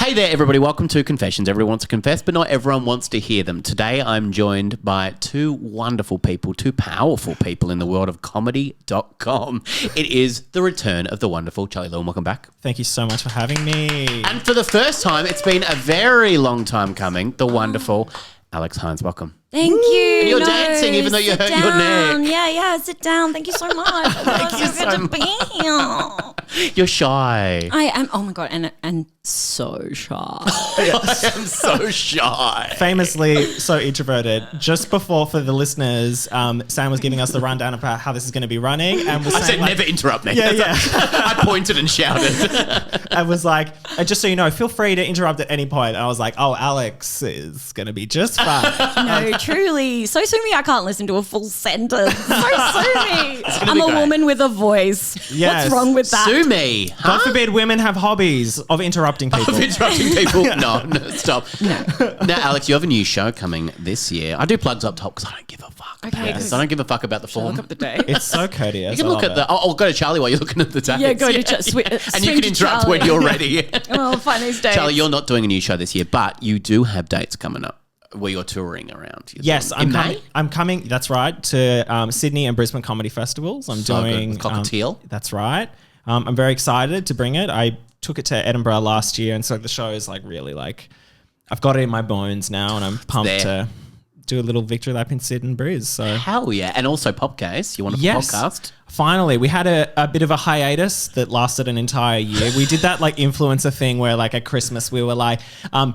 Hey there, everybody. Welcome to Confessions. Everyone wants to confess, but not everyone wants to hear them. Today, I'm joined by two wonderful people, two powerful people in the world of comedy.com. It is the return of the wonderful Charlie Lewin. Welcome back. Thank you so much for having me. And for the first time, it's been a very long time coming, the wonderful Alex Hines. Welcome. Thank you. And you're dancing even though you hurt your neck. Yeah, sit down. Thank you so much. Thank you so good to be here. You're shy. I am, oh my God, and so shy. I am so shy. Famously so introverted. Just before, for the listeners, Sam was giving us the rundown about how this is going to be running. And was I saying, said never interrupt me. Yeah. I pointed and shouted. I was like, just so you know, feel free to interrupt at any point. And I was like, oh, Alex is going to be just fine. No, truly. So sue me, I can't listen to a full sentence. So sue me. I'm a great. woman with a voice. Yes. What's wrong with that? Sue me. God forbid women have hobbies of interrupting people. Of interrupting people. No, stop. No. Now, Alex, you have a new show coming this year. I do plugs up top because I don't give a fuck. Okay, Yes, I don't give a fuck about the form. Look up the date. It's so courteous. You can look at the. Oh, go to Charlie while you're looking at the dates. Yeah, go to and you can interrupt when you're ready. Oh, find these dates. Charlie, you're not doing a new show this year, but you do have dates coming up where you're touring around. Yes, in May? I'm coming. That's right, to Sydney and Brisbane comedy festivals. I'm So good. doing With Cockatiel. That's right. I'm very excited to bring it. I took it to Edinburgh last year, and so the show is like really like I've got it in my bones now, and I'm pumped to do a little victory lap in Sid and Briz. So Hell yeah. And also Popcase. You want a podcast? Finally, we had a bit of a hiatus that lasted an entire year. We did that like influencer thing where like at Christmas we were like,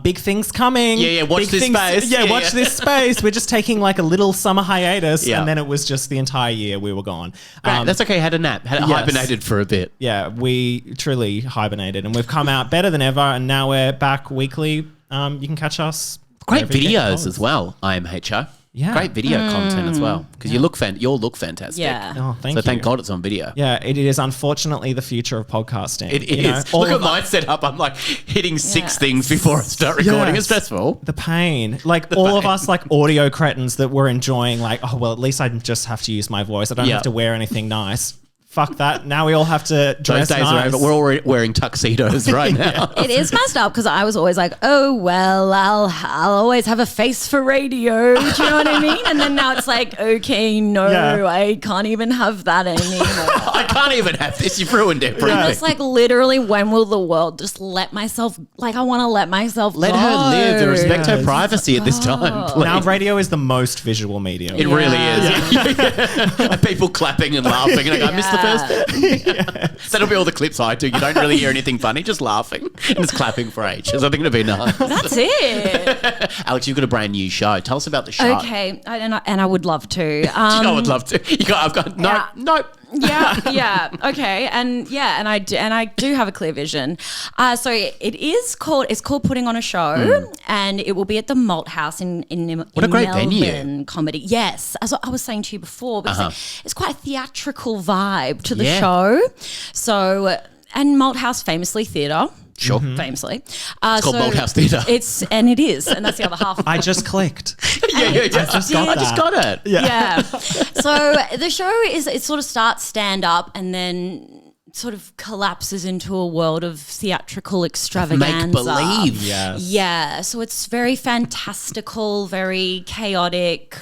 big things coming. Yeah, watch big this things, space. Yeah, watch this space. We're just taking like a little summer hiatus, Yeah. and then it was just the entire year we were gone. Great. That's okay. Had a nap. Hibernated for a bit. Yeah, we truly hibernated, and we've come out better than ever, and now we're back weekly. You can catch us. Great wherever you get videos podcasts. as well, IMHO. Yeah. Great video content as well because you look fantastic. Yeah. Oh, thank So you. thank God it's on video. Yeah, it is unfortunately the future of podcasting. It You know, is. all Look at of my setup. I'm like hitting six Yeah. things before I start recording. Yes. It's stressful. the pain. Like all of us like audio cretins that were enjoying like, oh, well, at least I just have to use my voice. I don't Yeah. have to wear anything nice. Fuck that. Now we all have to Those dress days nice. are over. We're all wearing tuxedos right now. It is messed up because I was always like, oh, well, I'll always have a face for radio. Do you know what I mean? And then now it's like, okay, no, Yeah. I can't even have that anymore. I can't even have this. You've ruined everything. And it's like literally, when will the world just let myself, like I want to let myself Let go. her live and respect her Yes. privacy at this time. Please. Now radio is the most visual medium. It really is. And people clapping and laughing. And I missed the first bit. That'll be all the clips I do. You don't really hear anything funny, just laughing and just clapping for ages. I think it'll be nice. That's it. Alex, you've got a brand new show. Tell us about the show. Okay. And I would love to. I would love to. I've got nope. Yeah. Okay. And I do have a clear vision. So it's called Putting on a Show, and it will be at the Malt House in What a great Melbourne venue. Comedy. Yes, as I was saying to you before, because it's quite a theatrical vibe to the Yeah. show. So, and Malt House, famously theatre. Sure. Famously. It's called Malt House Theatre. It is, and that's the other half. I just clicked. Yeah. I just got I just got it. Yeah. So the show it sort of starts stand up and then sort of collapses into a world of theatrical extravaganza. Make believe. Yes. Yeah. So it's very fantastical, very chaotic,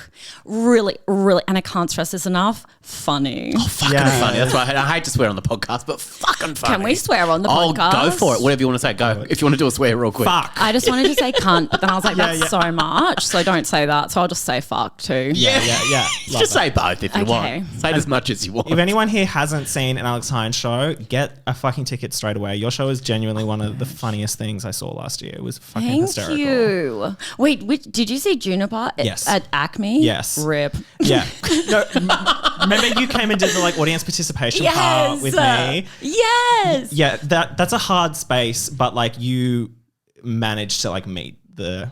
really, really, and I can't stress this enough, funny. Fucking Yeah. funny. That's right. I hate to swear on the podcast, but fucking funny. Can we swear on the podcast? Oh, go for it. Whatever you want to say. Go. If you want to do a swear real quick. Fuck. I just wanted to say cunt, but then I was like, that's yeah. so much, so don't say that. So I'll just say fuck too. Yeah. Love Just that. say both if you Okay. want. Say it as much as you want. If anyone here hasn't seen an Alex Hines show, get a fucking ticket straight away. Your show is genuinely one of the funniest things I saw last year. It was fucking Thank hysterical. you. Wait, did you see Juniper Yes. at Acme? Yes. Rip. Yeah. No, remember you came and did the like audience participation part with me? Yes. Yeah, that's a hard space, but like you managed to like meet the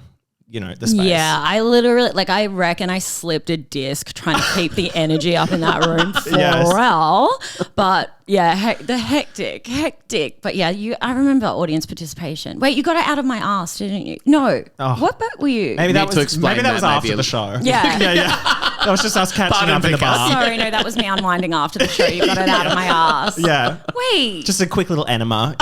space. Yeah, I literally, I reckon I slipped a disc trying to keep the energy up in that room for Yes. well, but the hectic. But yeah, I remember audience participation. Wait, you got it out of my ass, didn't you? No. Oh. What bet were you? Maybe that Need to was explain maybe that was that, after maybe. the show. Yeah. That was just us catching Pardon up in the because- bar. Sorry, no, that was me unwinding after the show. You got it out of my ass. Yeah. Wait. Just a quick little enema,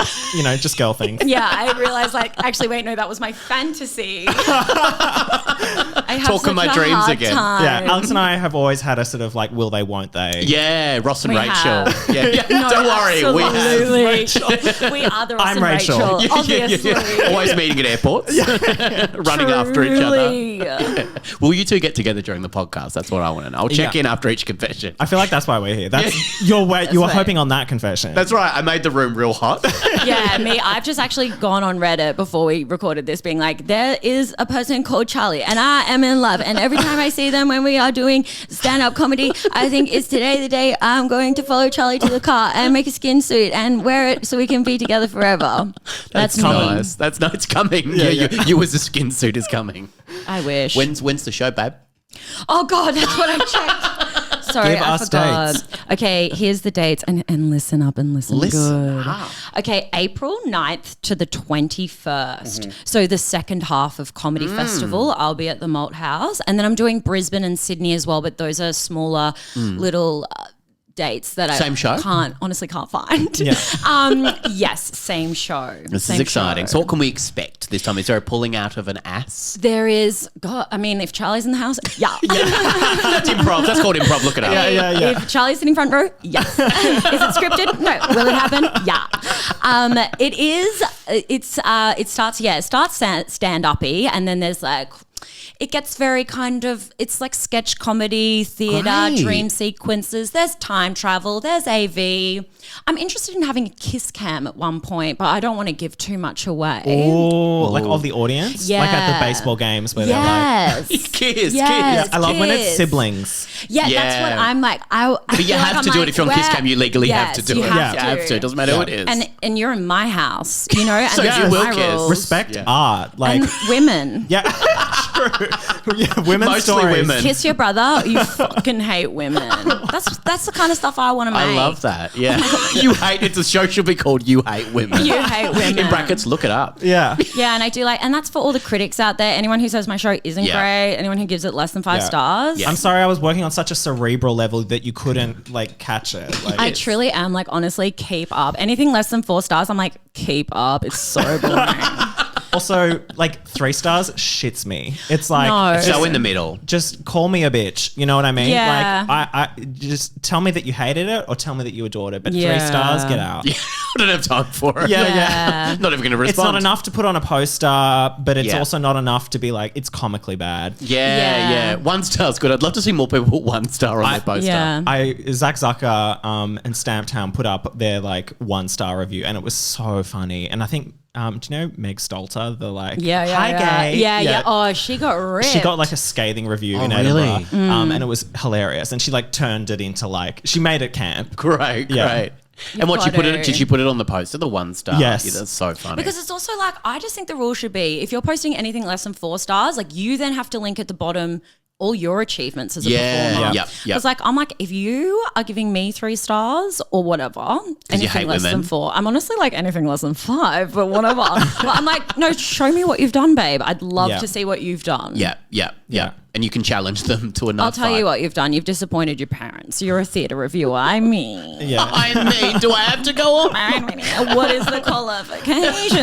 just girl things. Yeah, I realized actually, wait, no, that was my fantasy. I have Talking such my a dreams hard again. time. Yeah, Alex and I have always had a sort of like, will they, won't they? Yeah, Ross and We Rachel. have. Yeah. No, Don't worry, we have. absolutely. We are the Ross I'm and Rachel. Rachel, obviously. Always meeting at airports, running after each other. Truly. Will you two get together during the podcast? That's what I want to know. I'll check Yeah. in after each confession. I feel like that's why we're here. That's your way. You were right. hoping on that confession. That's right. I made the room real hot. Yeah, me. I've just actually gone on Reddit before we recorded this, being like, there is a person called Charlie, and I am in love. And every time I see them when we are doing stand-up comedy, I think it's today the day I'm going to follow Charlie to the car and make a skin suit and wear it so we can be together forever. That's me. nice. That's nice. It's coming. Yeah. You as a skin suit is coming. I wish. When's the show, babe? Oh God, that's what I checked. Sorry, Give I us forgot. dates. Okay, here's the dates, and listen up and listen good. up. Okay, April 9th to the 21st. So the second half of Comedy Festival, I'll be at the Malt House, and then I'm doing Brisbane and Sydney as well, but those are smaller little dates that Same show? honestly can't find. Yeah. Yes, same show. This Same is exciting. show. So what can we expect this time? Is there a pulling out of an ass? There is, God, I mean, if Charlie's in the house, yeah. That's improv. That's called improv. Look it up. Yeah. If Charlie's sitting front row, yes. Is it scripted? No. Will it happen? Yeah. It is. It starts stand-uppy, and then there's like, it gets very kind of, it's like sketch comedy, theatre, Great. dream sequences. There's time travel. There's AV. I'm interested in having a kiss cam at one point, but I don't want to give too much away. Oh, like of the audience? Yeah. Like at the baseball games where they're like, Yes. Kiss, Yes. kiss. I love when it's Kiss. siblings. Yeah, Yeah. that's what I'm like. But you have to do it if you're on Kiss Cam. You legally have to do it. You have You have to. It doesn't matter who it is. And you're in my house, you know, and So those you are will my kiss. rules. Respect Yeah. art. Like, And women. yeah, true. Yeah, women's Mostly stories. women. Kiss your brother. You fucking hate women. That's the kind of stuff I want to make. I love that. Yeah. You hate, it's a show should be called You Hate Women. You hate women. In brackets, look it up. Yeah. Yeah, and I do like, and that's for all the critics out there. Anyone who says my show isn't Yeah. great, anyone who gives it less than 5 Yeah. stars. Yeah. I'm sorry, I was working on such a cerebral level that you couldn't like catch it. Like, I truly am like, honestly, keep up. Anything less than 4 stars, I'm like, keep up. It's so boring. also, like 3 stars shits me. It's like No. So in the middle. just call me a bitch. You know what I mean? Yeah. Like I just tell me that you hated it or tell me that you adored it. But 3 Yeah. stars, get out. Yeah. I don't have time for it. Yeah, Yeah. Not even going to respond. It's not enough to put on a poster, but it's Yeah. also not enough to be like, it's comically bad. Yeah. Yeah. 1 star's good. I'd love to see more people put 1 star on their poster. Yeah. Zach Zucker and Stamptown put up their like 1-star review, and it was so funny. And I think, do you know Meg Stalter, the like, Yeah, hi gay? Yeah. Oh, she got ripped. She got like a scathing review in really? Edinburgh, and it was hilarious. And she like turned it into like, she made it camp. Great. Yeah. Great. And what, she put gotta- it? Did she put it on the poster? The 1 star. Yes. Yeah, that's so funny. Because it's also like, I just think the rule should be, if you're posting anything less than 4 stars, like you then have to link at the bottom all your achievements as a performer. Yep. It's like, I'm like, if you are giving me 3 stars or whatever, anything hate less women. than 4, I'm honestly like anything less than 5, but whatever. But I'm like, no, show me what you've done, babe. I'd love Yeah. to see what you've done. Yeah. And you can challenge them to a nice I'll tell you what you've done. You've disappointed your parents. You're a theatre reviewer. I mean. Yeah. I mean, do I have to go on? What is the qualification?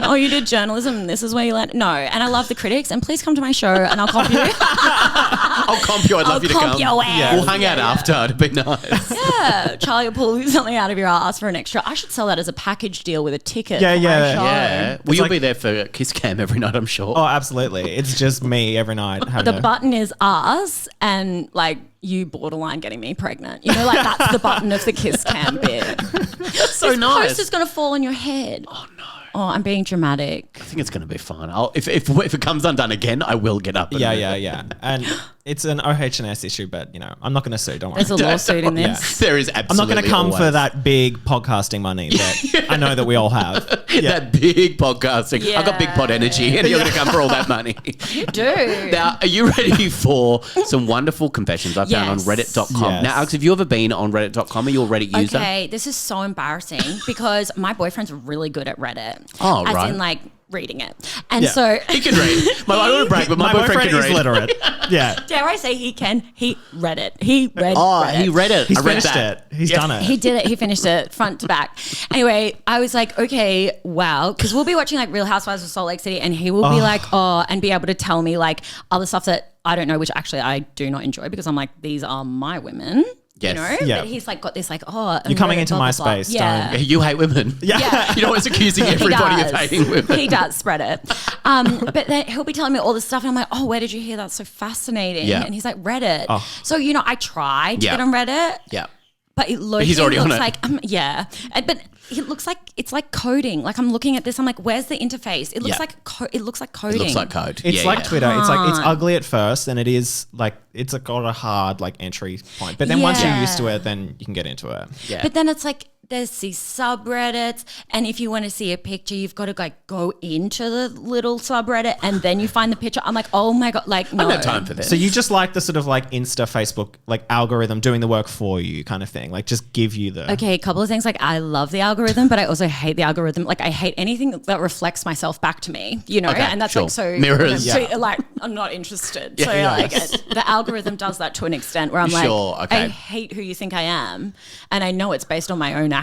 Oh, you did journalism and this is where you learned. No. And I love the critics. And please come to my show and I'll comp you. I'll comp you. I'd love you to comp come. your ass. We'll hang out after. It'd be nice. Yeah. Charlie will pull something out of your ass for an extra. I should sell that as a package deal with a ticket. Yeah, for my yeah. show. Yeah. Well, you'll like- be there for Kiss Cam every night, I'm sure. Oh, absolutely. It's just me every night. The button is us and like you borderline getting me pregnant. You know, like that's the button of the kiss cam bit. so This nice. poster's going to fall on your head. Oh, no. Oh, I'm being dramatic. I think it's going to be fun. If it comes undone again, I will get up. And Yeah. And it's an OH&S issue, but you know, I'm not going to sue. Don't worry. There's a lawsuit in this. There is I'm not absolutely going to come always. for that big podcasting money that I know that we all have. That big podcasting. I got big pod energy and you're going to come for all that money. You do. Now, are you ready for some wonderful confessions I found on Yes. reddit.com? Yes. Now, Alex, have you ever been on reddit.com? Are you a Reddit user? Okay, this is so embarrassing because my boyfriend's really good at Reddit. Oh, as right. in like reading it. And Yeah. so He can read. I don't want to brag, but my boyfriend can is read. literate. Yeah. dare I say he can? He read it. He read Oh, Reddit. he read it. He's I read finished that. it. He's done it. He did it. He finished it front to back. Anyway, I was like, okay, wow. Because we'll be watching like Real Housewives of Salt Lake City and he will be like, oh, and be able to tell me like other stuff that I don't know, which actually I do not enjoy because I'm like, these are my women. Yes. You know? Yeah. But he's like got this like, oh. You're coming Reddit, into blah, blah, blah. MySpace, Yeah. don't- You hate women. Yeah. You're always accusing He everybody of does. hating women. He does spread it. But then he'll be telling me all this stuff and I'm like, oh, where did you hear that? So fascinating. Yeah. And he's like, Reddit. Oh. So, you know, I tried to Yeah. get on Reddit. Yeah. But it looks he's already on looks it. like yeah, but it looks like it's like coding. Like I'm looking at this, I'm like, where's the interface? It looks Yeah. like it looks like It coding. looks like code. It's Yeah, like yeah. Twitter. It's ugly at first, and it is like it's got a hard like entry point. But then once you're Yeah. used to it, then you can get into it. Yeah. But then it's like there's these subreddits, and if you want to see a picture, you've got to like go into the little subreddit, and then you find the picture. I'm like, oh my god, like no I don't have time for this. So you just like the sort of like Insta, Facebook, like algorithm doing the work for you kind of thing. Like just give you the Okay, a couple of things. Like I love the algorithm, but I also hate the algorithm. Like I hate anything that reflects myself back to me, you know? Okay, and that's sure. like so Mirrors. so, Yeah. like I'm not interested. Yeah, so yeah. like the algorithm does that to an extent where I'm like, Sure, okay. I hate who you think I am, and I know it's based on my own actions.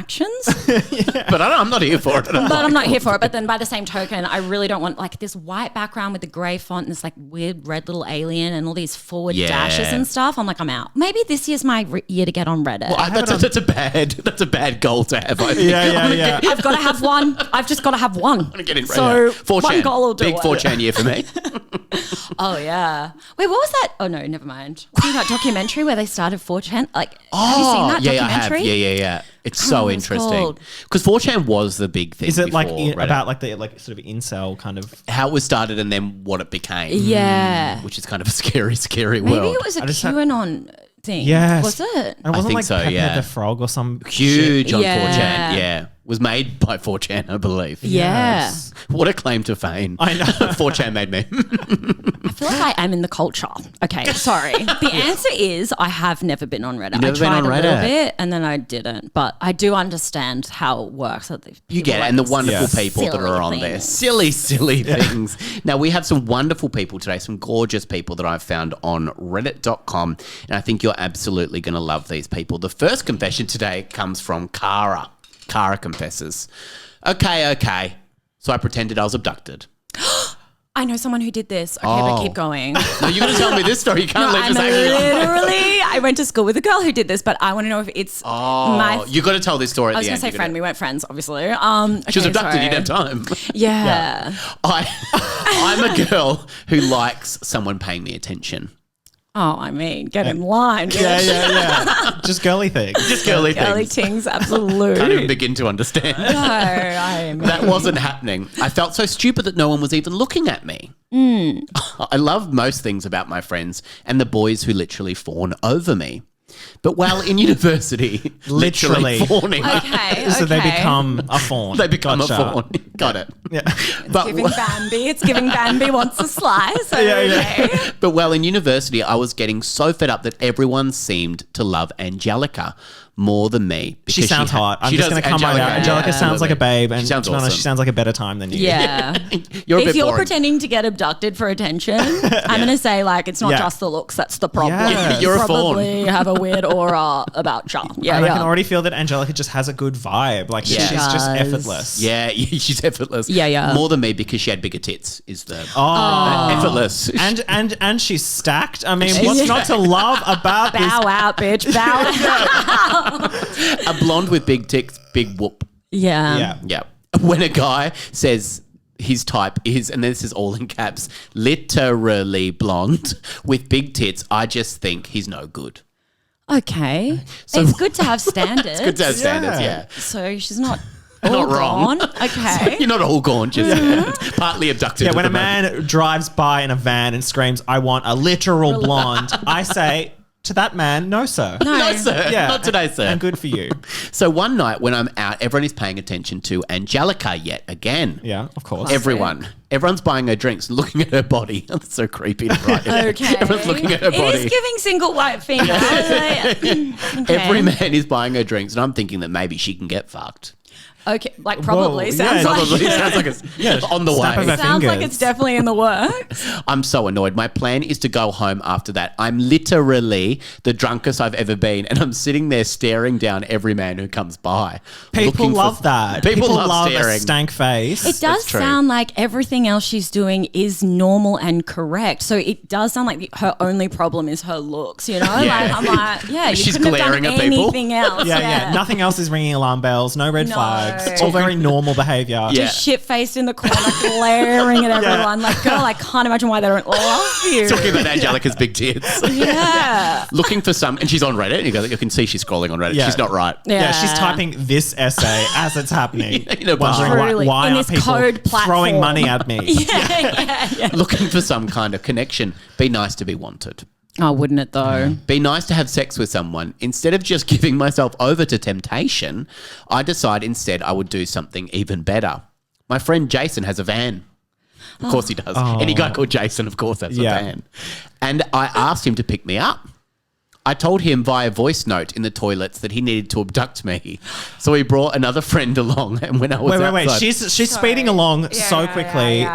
But I'm not here for it. But I'm not here for it. But then by the same token, I really don't want like this white background with the grey font and this like weird red little alien and all these forward Yeah. dashes and stuff. I'm like, I'm out. Maybe this year's my year to get on Reddit. That's a bad goal to have. I think. yeah. I've got to have one. I've just got to have one. I'm gonna get in right So now. 4chan. one goal will do Big it. 4chan year for me. Oh yeah. Wait, what was that? Oh no, never mind. Was that documentary where they started 4chan? Like, have you seen that yeah, I have. documentary? Yeah. It's I don't know so what it's interesting called. because 4chan was the big thing. Is it like before Reddit. about like the like sort of incel kind of? how it was started and then what it became? Yeah. which is kind of a scary Maybe world. it was a I just had- QAnon thing. Yes. Was it? It wasn't think like so, Pepe yeah. the Frog or some Huge shit. on Yeah. 4chan. Yeah, was made by 4chan, I believe. Yeah. What a claim to fame. I know. 4chan made me. I feel like I am in the culture. Okay, sorry. The answer is I have never been on Reddit. You've never I tried been on a little Reddit? bit and then I didn't. But I do understand how it works. That You get it, and the wonderful Yeah. people that silly are on there. things. Silly things. Now, we have some wonderful people today, some gorgeous people that I've found on reddit.com, and I think you're absolutely going to love these people. The first confession today comes from Cara. Cara confesses, okay. So I pretended I was abducted. I know someone who did this. Okay, but keep going. No, you're going to tell me this story. You can't leave I'm this hanging on. literally, I went to school with a girl who did this, but I want to know if it's my. You got to tell this story at I was the going end. to say You're friend. We weren't friends, obviously. She was Okay, abducted. You sorry. didn't have time. Yeah. I'm a girl who likes someone paying me attention. Oh, I mean, get in line. Bitch. Yeah. Just girly things. Just girly Girly things. tings, absolute. Can't even begin to understand. No, I mean. That wasn't happening. I felt so stupid that no one was even looking at me. I love most things about my friends and the boys who literally fawn over me. But while in university, literally Literally. fawning, Okay. So they okay. become a fawn. they become Gotcha. a fawn. Got it. Yeah. But Giving Bambi. It's giving Bambi wants a slice. Okay. But while in university, I was getting so fed up that everyone seemed to love Angelica more than me. She because sounds hot. I'm just going to come right out. Angelica sounds like a babe, and She sounds to be honest, awesome. she sounds like a better time than you. Yeah. You're a If bit you're boring. pretending to get abducted for attention, I'm going to say like it's not Yeah. just the looks that's the problem. Yes. You're a You fawn. probably have a weird aura about you. Yeah, And I can yeah. already feel that Angelica just has a good vibe. Like Yeah. she's She just does. effortless. Yeah, she's effortless. Yeah. More than me because she had bigger tits. Is the Oh. effortless? And she's stacked. I mean, what's not to love about this? Bow out, bitch. Bow out. A blonde with big tits, big whoop. Yeah. Yeah. Yeah. When a guy says his type is, and this is all in caps, literally blonde with big tits, I just think he's no good. Okay. So- it's good to have standards. Good to have standards, yeah. So she's not Not all wrong. gone. Okay. You're not all gone, just partly abducted. Yeah, at when the a moment. man drives by in a van and screams, "I want a literal blonde," I say, To that man, no, sir. No, sir. Yeah. Not today, sir. And good for you. So one night when I'm out, everyone is paying attention to Angelica yet again. Yeah, of course. Everyone's buying her drinks and looking at her body. That's so creepy. Right? Okay. Everyone's looking at her body. It is giving single white finger. Okay. Every man is buying her drinks, and I'm thinking that maybe she can get fucked. Okay, like probably. Whoa, sounds yeah, like Probably sounds like it's on the Snap of way. her sounds like fingers. it's definitely in the works. I'm so annoyed. My plan is to go home after that. I'm literally the drunkest I've ever been, and I'm sitting there staring down every man who comes by. People looking love that. People love a staring. stank face. It does true. sound like everything else she's doing is normal and correct. So it does sound like her only problem is her looks, you know? Yeah. Like, I'm like, yeah, you She's couldn't have glaring done at people. anything else. Yeah. Nothing else is ringing alarm bells. No red No. flags. It's all very normal behavior. Yeah. Just shit-faced in the corner, glaring at everyone. Like, girl, I can't imagine why they don't love you. Talking about Angelica's big tits. Yeah. Looking for some, and she's on Reddit. You can see she's scrolling on Reddit. Yeah. She's not right. Yeah, she's typing this essay as it's happening. You know, wondering Truly. why In are this people code throwing platform. money at me? yeah. Looking for some kind of connection. Be nice to be wanted. Oh, wouldn't it though? Be nice to have sex with someone. Instead of just giving myself over to temptation, I decide instead I would do something even better. My friend Jason has a van. Of course he does. Any guy called Jason, of course, has a van. And I asked him to pick me up. I told him via voice note in the toilets that he needed to abduct me. So he brought another friend along. And when I was Wait. outside, She's speeding along so quickly.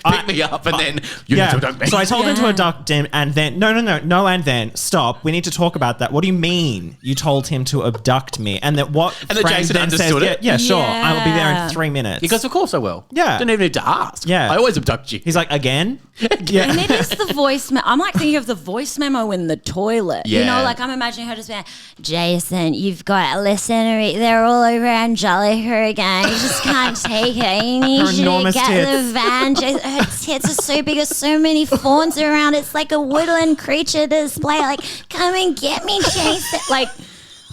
pick me up and then you need to abduct me. So I told him to abduct him and then no, and then stop. We need to talk about that. What do you mean you told him to abduct me? And that what? And that friend Jason then understood says, it? Yeah, sure. I will be there Yeah. in 3 minutes. He goes, of course I will. Yeah. Don't even need to ask. Yeah. I always abduct you. He's like, again? And it is the voice I'm like thinking of the voice memo in the toilet. You Yeah. know, like I'm imagining her just being like, Jason, you've got to listen to me. They're all over Angelica again. You just can't take it. You need Her to enormous get tits. the van. Her tits are so big. There's so many fawns around. It's like a woodland creature display. Like, come and get me, Jason. Like,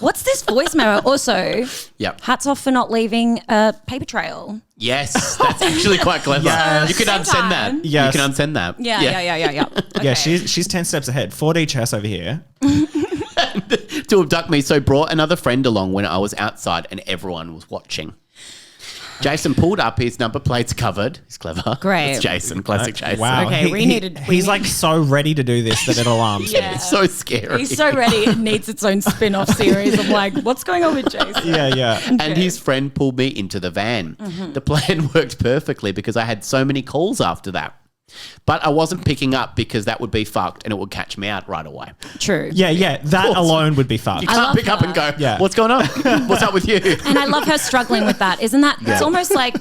what's this voice memo? Also, Yep. hats off for not leaving a paper trail. Yes, that's actually quite clever. Yes. You can Same unsend time. that. Yes. You can unsend that. Yeah. Yeah, Okay. she's 10 steps ahead. 4D chess over here. To abduct me, so brought another friend along when I was outside and everyone was watching. Jason pulled up, his number plate's covered. He's clever. Great. It's Jason, classic Jason. Wow. Okay, He's like so ready to do this that it alarms me. Yeah. It's so scary. He's so ready. It needs its own spin-off series. I'm like, what's going on with Jason? Yeah. And his friend pulled me into the van. The plan worked perfectly because I had so many calls after that. But I wasn't picking up because that would be fucked and it would catch me out right away. True. Yeah. That course. alone would be fucked. You can't love pick up and go, Yeah. what's going on? What's up with you? And I love her struggling with that. Isn't that? Yeah. It's almost like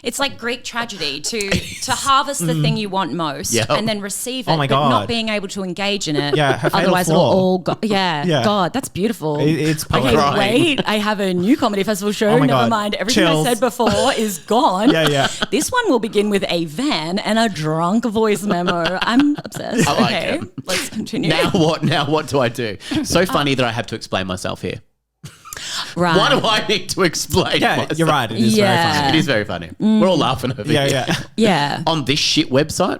it's like Greek tragedy to harvest the thing you want most Yeah. and then receive it, Oh my but God. not being able to engage in it. Yeah, her fatal Otherwise, flaw. it'll all go. Yeah. Yeah. God, that's beautiful. It's okay. poetic. Crying. Wait, I have a new comedy festival show. Oh my Never God. mind. Everything Chills. I said before is gone. Yeah. This one will begin with a van and a drunk voice memo. I'm obsessed. I like Okay, it. let's continue. Now what do I do? So funny that I have to explain myself here. right. Why do I need to explain Yeah, myself? you're right. It is Yeah. very funny. It is very funny. We're all laughing over here. Yeah. Yeah. On this shit website.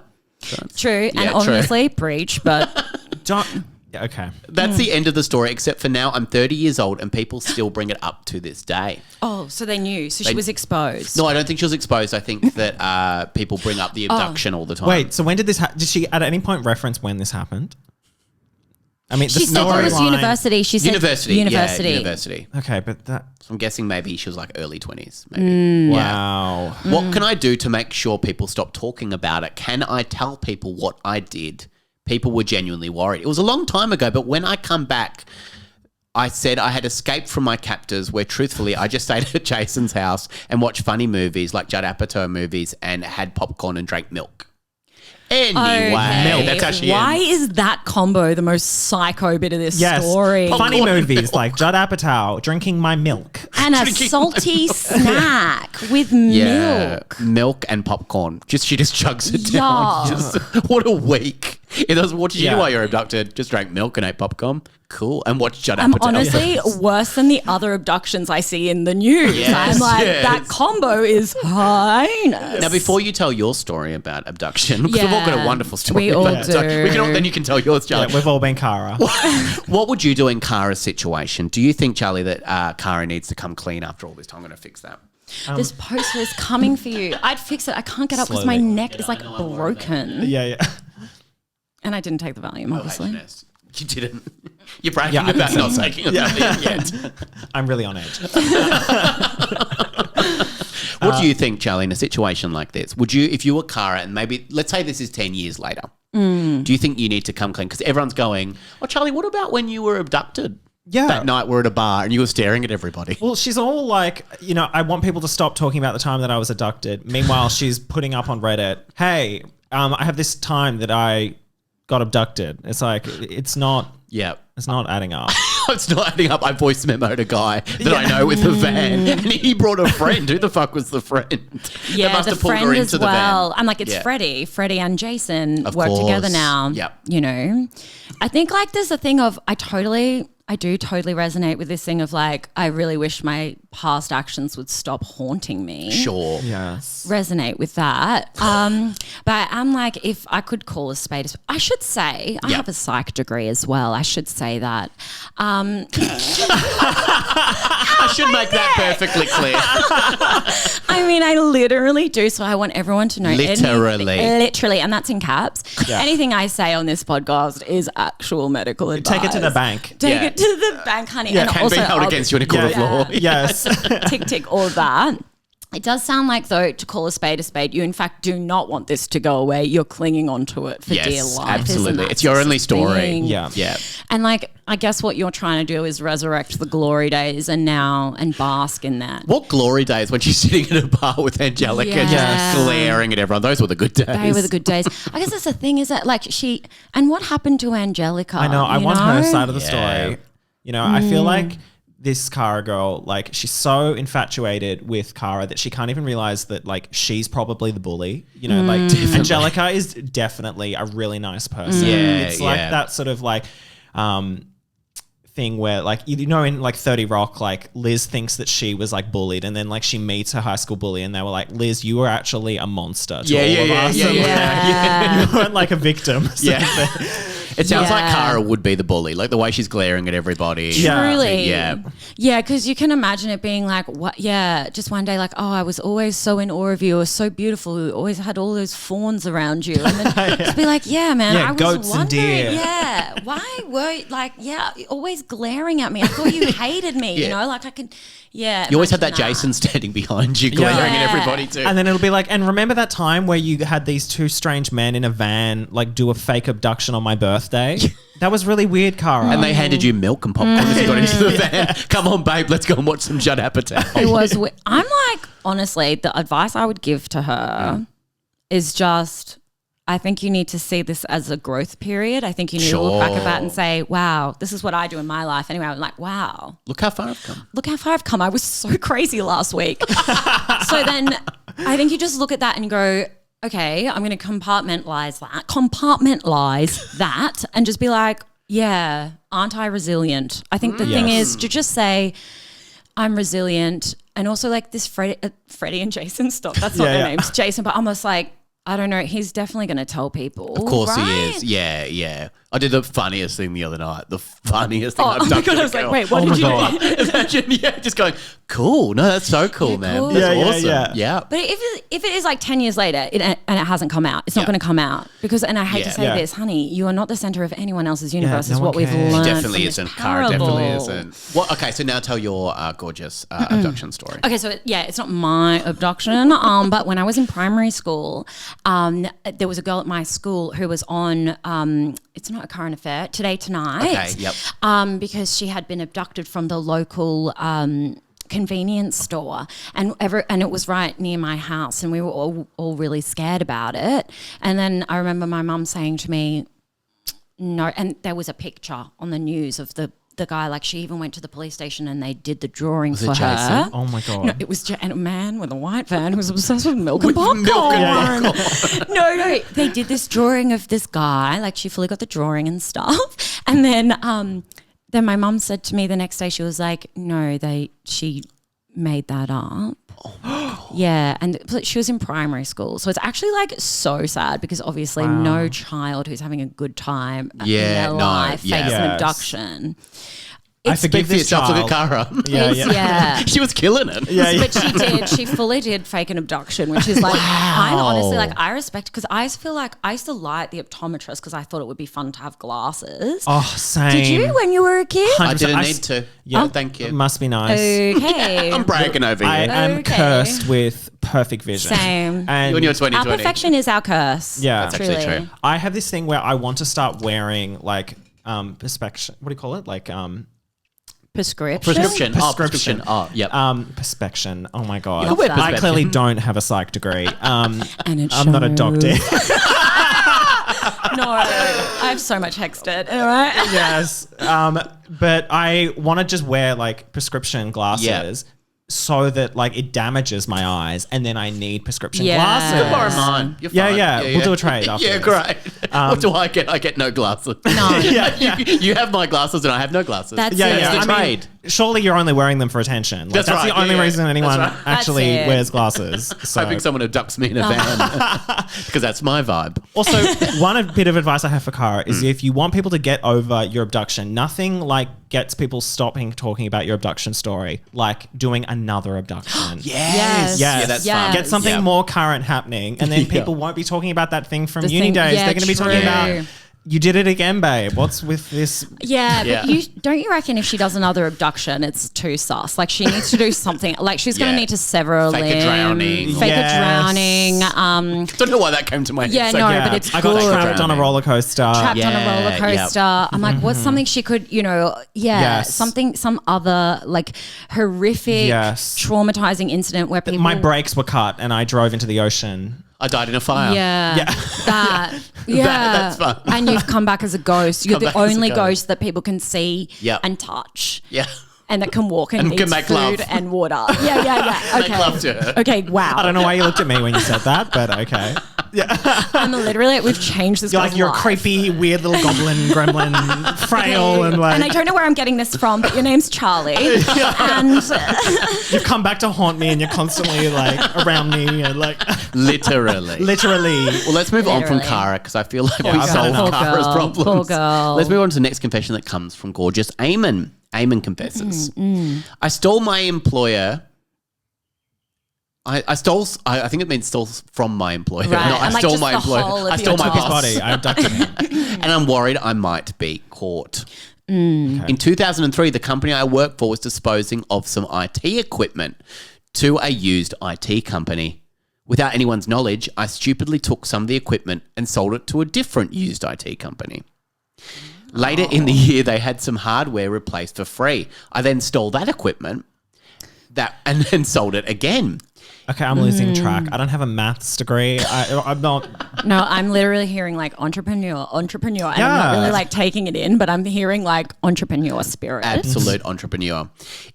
True. Yeah, And true. obviously, preach, but Don't. Yeah, okay. That's the end of the story, except for now I'm 30 years old and people still bring it up to this day. oh, so they knew. So she was exposed. No, I don't think she was exposed. I think that people bring up the abduction all the time. Wait, so when did this did she at any point reference when this happened? I mean, She the said it was storyline- university. She said University. University. Yeah, university. Okay, but that. So I'm guessing maybe she was like early 20s. Maybe. Yeah. Wow. What can I do to make sure people stop talking about it? Can I tell people what I did? People were genuinely worried. It was a long time ago, but when I come back, I said I had escaped from my captors where truthfully I just stayed at Jason's house and watched funny movies like Judd Apatow movies and had popcorn and drank milk. Anyway, Okay. that's how she Why ends. is that combo the most psycho bit of this Yes. story? Funny Popcorn movies milk. like Judd Apatow drinking my milk. And a Drinking salty snack with Yeah, milk. milk and popcorn. She just chugs it down. Yeah. Just, what a week. If there was, what did you do Yeah. while you were abducted? Just drank milk and ate popcorn. Cool. And watched Judd I'm Apatow. honestly worse than the other abductions I see in the news. Yes, I'm like, yes. that combo is heinous. Now, before you tell your story about abduction, because we've all got a Yeah, wonderful story we all about abduction. do. We can all, then you can tell yours, Charlie. Yeah, we've all been Cara. What would you do in Kara's situation? Do you think, Charlie, that Kara needs to come clean after all this time? I'm going to fix that. This poster is coming for you. I'd fix it. I can't get up because my Slowly. neck is like broken. Yeah. And I didn't take the Valium, obviously. You didn't. You're bragging Yeah, I about didn't. not taking a Valium yet. I'm really on edge. What do you think, Charlie, in a situation like this? Would you, if you were Kara, and maybe, let's say this is 10 years later, do you think you need to come clean? Because everyone's going, oh, Charlie, what about when you were abducted? Yeah. That night we're at a bar and you were staring at everybody. Well, she's all like, I want people to stop talking about the time that I was abducted. Meanwhile, she's putting up on Reddit, hey, I have this time that I got abducted. It's like, it's not adding up. It's not adding up. I voice memoed a guy that I know with a van and he brought a friend. Who the fuck was the friend? Yeah, That must the have pulled her friend into as the well. van. I'm like, it's Yeah. Freddie. Freddie and Jason Of work together course. now. Yep. I think like there's a thing of I do totally resonate with this thing of like, I really wish my past actions would stop haunting me. Sure. Yes. Resonate with that. But I'm like, if I could call a spade, I should say, I Yep. have a psych degree as well. I should say that. I should make that perfectly clear. I mean, I literally do. So I want everyone to know. Literally. Literally. And that's in caps. Yeah. Anything I say on this podcast is actual medical advice. Take it to the bank. Take Yeah. it to the bank, honey. Yeah. And Can also, be held I'll- against you in a court of law. Yes. tick, tick, all of that. It does sound like, though, to call a spade, you in fact do not want this to go away. You're clinging onto it for dear Yes, life. absolutely. Isn't that It's your just only the story. thing? Yeah. Yeah. And like, I guess what you're trying to do is resurrect the glory days and bask in that. What glory days when she's sitting in a bar with Angelica Yes. just glaring at everyone. Those were the good days. They were the good days. I guess that's the thing, is that like and what happened to Angelica? I know. I you want know? her side of the Yeah. story. I feel like this Cara girl, like, she's so infatuated with Cara that she can't even realize that, like, she's probably the bully. Like, Angelica is definitely a really nice person. Yeah, It's like yeah. that sort of, like, thing where, like, in, like, 30 Rock, like, Liz thinks that she was, like, bullied, and then, like, she meets her high school bully, and they were like, Liz, you were actually a monster to Yeah, all yeah, of yeah, us. yeah, And, yeah. you weren't, like, a victim. Yeah. It sounds like Yeah. Cara would be the bully, like the way she's glaring at everybody. Yeah. Truly. Yeah. Yeah, because you can imagine it being like, what? Yeah, just one day, like, oh, I was always so in awe of you. You were so beautiful. You always had all those fawns around you. And then just be like, yeah, man, Yeah, I was goats and wondering, deer. yeah, why were you, like, yeah, always glaring at me? I thought you hated me, you know, like I could, yeah. You always had that imagine Jason standing behind you, glaring Yeah. at everybody too. And then it'll be like, and remember that time where you had these two strange men in a van, like, do a fake abduction on my birthday? That was really weird, Cara. And they handed you milk and popcorn as you got into the van. Come on, babe, let's go and watch some Judd Apatow. It was. I'm like, honestly, the advice I would give to her is just, I think you need to see this as a growth period. I think you need to look back at that and say, wow, this is what I do in my life. Anyway, I'm like, wow, Look how far I've come. look how far I've come. I was so crazy last week. So then I think you just look at that and you go, okay, I'm going to compartmentalize that and just be like, yeah, aren't I resilient? I think the thing is to just say, I'm resilient. And also like this Freddie and Jason, stop. That's not their names. Jason, but almost like, I don't know. He's definitely going to tell people. Of course he right? is. Yeah, yeah. I did the funniest thing the other night. The funniest thing Oh, I've oh done. my God, to I a was like, girl. wait, what Oh did my you do? God. Imagine, just going, cool. No, that's so cool, man. cool. That's Yeah, yeah, awesome. yeah. But if it is like 10 years later and it hasn't come out, it's not Yeah. going to come out. Because, and I hate to Yeah. say Yeah. this, honey, you are not the center of anyone else's universe no is one what we've cares. learned. Definitely from this isn't. Cara definitely parable. isn't. Well, okay, so now tell your gorgeous abduction story. Okay, so it's not my abduction, but when I was in primary school, there was a girl at my school who was on, it's not a current affair, Today Tonight. Okay, yep. Because she had been abducted from the local convenience store and it was right near my house and we were all really scared about it. And then I remember my mum saying to me, no, and there was a picture on the news of the the guy, like she even went to the police station and they did the drawing Was it for Jason? her. Oh my God. No, it was and a man with a white van who was obsessed with milk and popcorn. No, they did this drawing of this guy. Like she fully got the drawing and stuff. And then my mum said to me the next day, she was like, "No, she made that up." Oh my God. Yeah, and she was in primary school, so it's actually like so sad because obviously no child who's having a good time in their life fakes an abduction. I forgive Speak for this yourself, child. look at Cara. Yeah. She was killing it. But she did. She fully did fake an abduction, which is like, I'm honestly like, I respect, because I feel like I used to lie at the optometrist because I thought it would be fun to have glasses. Oh, same. Did you when you were a kid? 100%. I didn't need to. Yeah, thank you. It must be nice. Okay. I'm bragging over I here. am Okay. cursed with perfect vision. Same. And When you're Our 2020. perfection is our curse. Yeah. That's actually truly. true. I have this thing where I want to start wearing like perspection. What do you call it? Like Prescription. Prescription. Prescription. Oh, yep. perspection. Oh my God. You can wear I perspection. clearly don't have a psych degree. And it I'm not a doctor. No, I have so much hexted. All right. Yes. But I want to just wear like prescription glasses so that like it damages my eyes and then I need prescription Yeah. glasses. Borrow mine. You're fine. Yeah. We'll do a trade after Yeah, this. great. What do I get? I get no glasses. No. You have my glasses and I have no glasses. That's Yeah, it. yeah. That's the I mean, trade. surely you're only wearing them for attention. Like, That's that's right. the only Yeah, yeah. reason anyone That's right. actually That's it. wears glasses. So. Hoping someone abducts me in a van because that's my vibe. Also, one bit of advice I have for Cara is if you want people to get over your abduction, nothing like gets people stopping talking about your abduction story, like doing another abduction. Yes. Yes. Yeah, that's Yes. fun. Get something Yeah. more current happening, and then Yeah. people won't be talking about that thing from The uni thing- days. yeah, They're going to be talking true. about, you did it again, babe. What's with this? Yeah, Yeah. but don't you reckon if she does another abduction, it's too sus? Like she needs to do something. Like she's going Yeah. to need to sever a Fake a limb, drowning. fake Yes. a drowning. Don't know why that came to my head. Yeah, So no, good. but it's I got good. trapped on a roller coaster. Trapped on a Yeah, roller coaster. I'm like, what's something she could, Yes. some other like horrific, Yes. traumatizing incident where people. My brakes were cut, and I drove into the ocean. I died in a fire. Yeah, that. Yeah, That's fun. And you've come back as a ghost. You're Come the back as a only ghost. ghost that people can see Yep. and touch. Yeah. And that can walk and, And eats can make food love. and water. Yeah. Okay. Make love to her. Okay, wow. I don't know why you looked at me when you said that, but okay. I'm literally like, we've changed this You're guy's like, you're a life. creepy, weird little goblin, gremlin, frail, and like And I don't know where I'm getting this from, but your name's Charlie. And you've come back to haunt me, and you're constantly like around me, and like Literally. literally. Well, let's move on from Literally. Cara because I feel like we I've had solved enough. Poor Cara's girl, problems. poor girl. Let's move on to the next confession that comes from gorgeous Eamon. Eamon confesses. I stole my employer. I stole. I think it means stole from my employer. Right. No, I And, like, stole just my the employer. whole of I stole your my His boss. body. I abducted him. and I'm worried I might be caught. In 2003, the company I worked for was disposing of some IT equipment to a used IT company. Without anyone's knowledge, I stupidly took some of the equipment and sold it to a different used IT company. Later in the year, they had some hardware replaced for free. I then stole that equipment and then sold it again. Okay, I'm losing track. I don't have a maths degree. I'm not. no, I'm literally hearing like entrepreneur. And I'm not Yeah. really like taking it in, but I'm hearing like entrepreneur spirit. Absolute entrepreneur.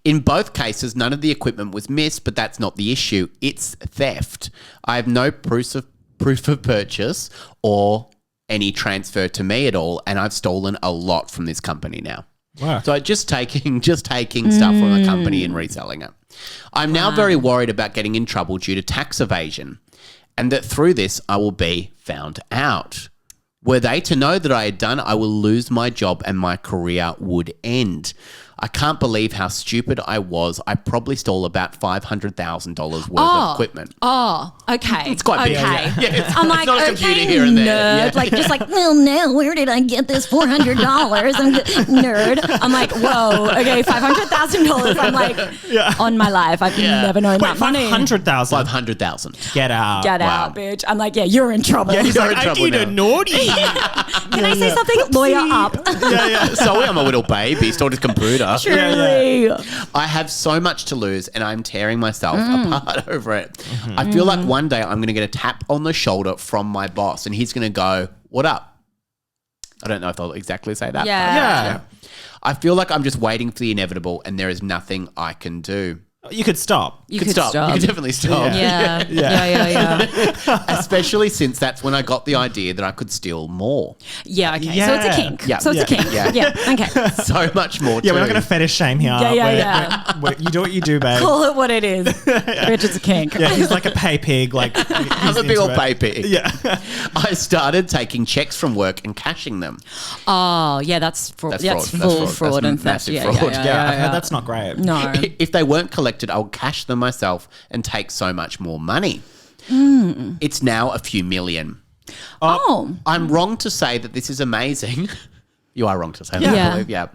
In both cases, none of the equipment was missed, but that's not the issue. It's theft. I have no proof of purchase or any transfer to me at all, and I've stolen a lot from this company now. Wow. So just taking stuff from a company and reselling it. I'm now very worried about getting in trouble due to tax evasion, and that through this I will be found out. Were they to know that I had done, I will lose my job and my career would end. I can't believe how stupid I was. I probably stole about $500,000 worth of equipment. Oh, okay. It's quite big. Okay. Yeah, it's, I'm it's like, not a okay, computer here and there. nerd. Yeah. Like, just like, well, now where did I get this $400? Nerd. I'm like, whoa, okay, $500,000. I'm like, on my life, I've never known Wait, that money. 500,000. 500,000. Get out. Get out, bitch. I'm like, yeah, you're in trouble. He's You're like, in I trouble did a now." naughty. Can I say something? Lawyer up. Sorry, I'm a little baby. Stole his computer. Truly. I have so much to lose and I'm tearing myself apart over it. I feel like one day I'm going to get a tap on the shoulder from my boss and he's going to go, "What up?" I don't know if I'll exactly say that. Yeah. but I feel like I'm just waiting for the inevitable and there is nothing I can do. You could stop. You could stop. You could definitely stop. Yeah. Especially since that's when I got the idea that I could steal more. Yeah, okay. So it's a kink. Yeah. So it's a kink. Yeah. Okay. So much more Yeah, we're not going to fetish shame here. You do what you do, babe. Call it what it is. Bitch, it's a kink. Yeah, he's like a pay pig. Like I'm a big old pay pig. Yeah. I started taking checks from work and cashing them. Oh, yeah, that's fraud. That's full fraud and theft. Massive fraud. Yeah, I've heard that's not great. No. If they weren't collected, I'll cash them myself and take so much more money. It's now a few million. Oh. I'm wrong to say that this is amazing. You are wrong to say that, Yeah. I believe, yeah.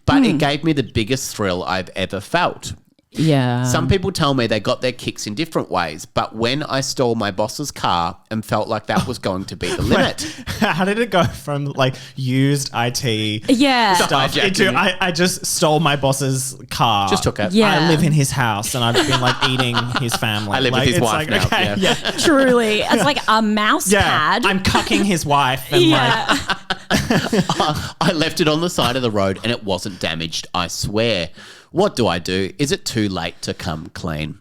But it gave me the biggest thrill I've ever felt. Yeah. Some people tell me they got their kicks in different ways, but when I stole my boss's car and felt like that was going to be the limit. How did it go from like used IT Yeah. stuff into I just stole my boss's car. Just took it. Yeah. I live in his house and I've been like eating his family. I live with his it's wife now, Okay, yeah. Truly. It's like a mouse pad. I'm cucking his wife and I left it on the side of the road and it wasn't damaged, I swear. What do I do? Is it too late to come clean?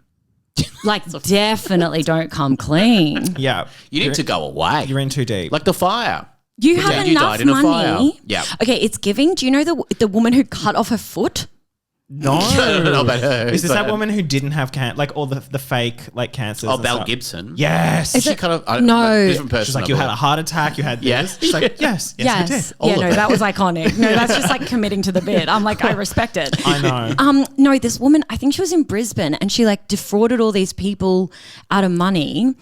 Like, definitely don't come clean. Yeah. You need to go away. You're in too deep. Like the fire. You have Pretend you enough died in a fire. money. Yeah. Okay, it's giving. Do you know the woman who cut off her foot? No. I don't know about her. Is this but- that woman who didn't have like all the fake like cancers? Oh, and Belle stuff? Gibson. Yes. She kind of No. different person. She's like, I you had a believe. heart attack, you had this. Yes. She's like, yes, I did. All Yeah, of no, it. that was iconic. No, that's just like committing to the bit. I'm like, I respect it. I know. No, this woman, I think she was in Brisbane and she like defrauded all these people out of money.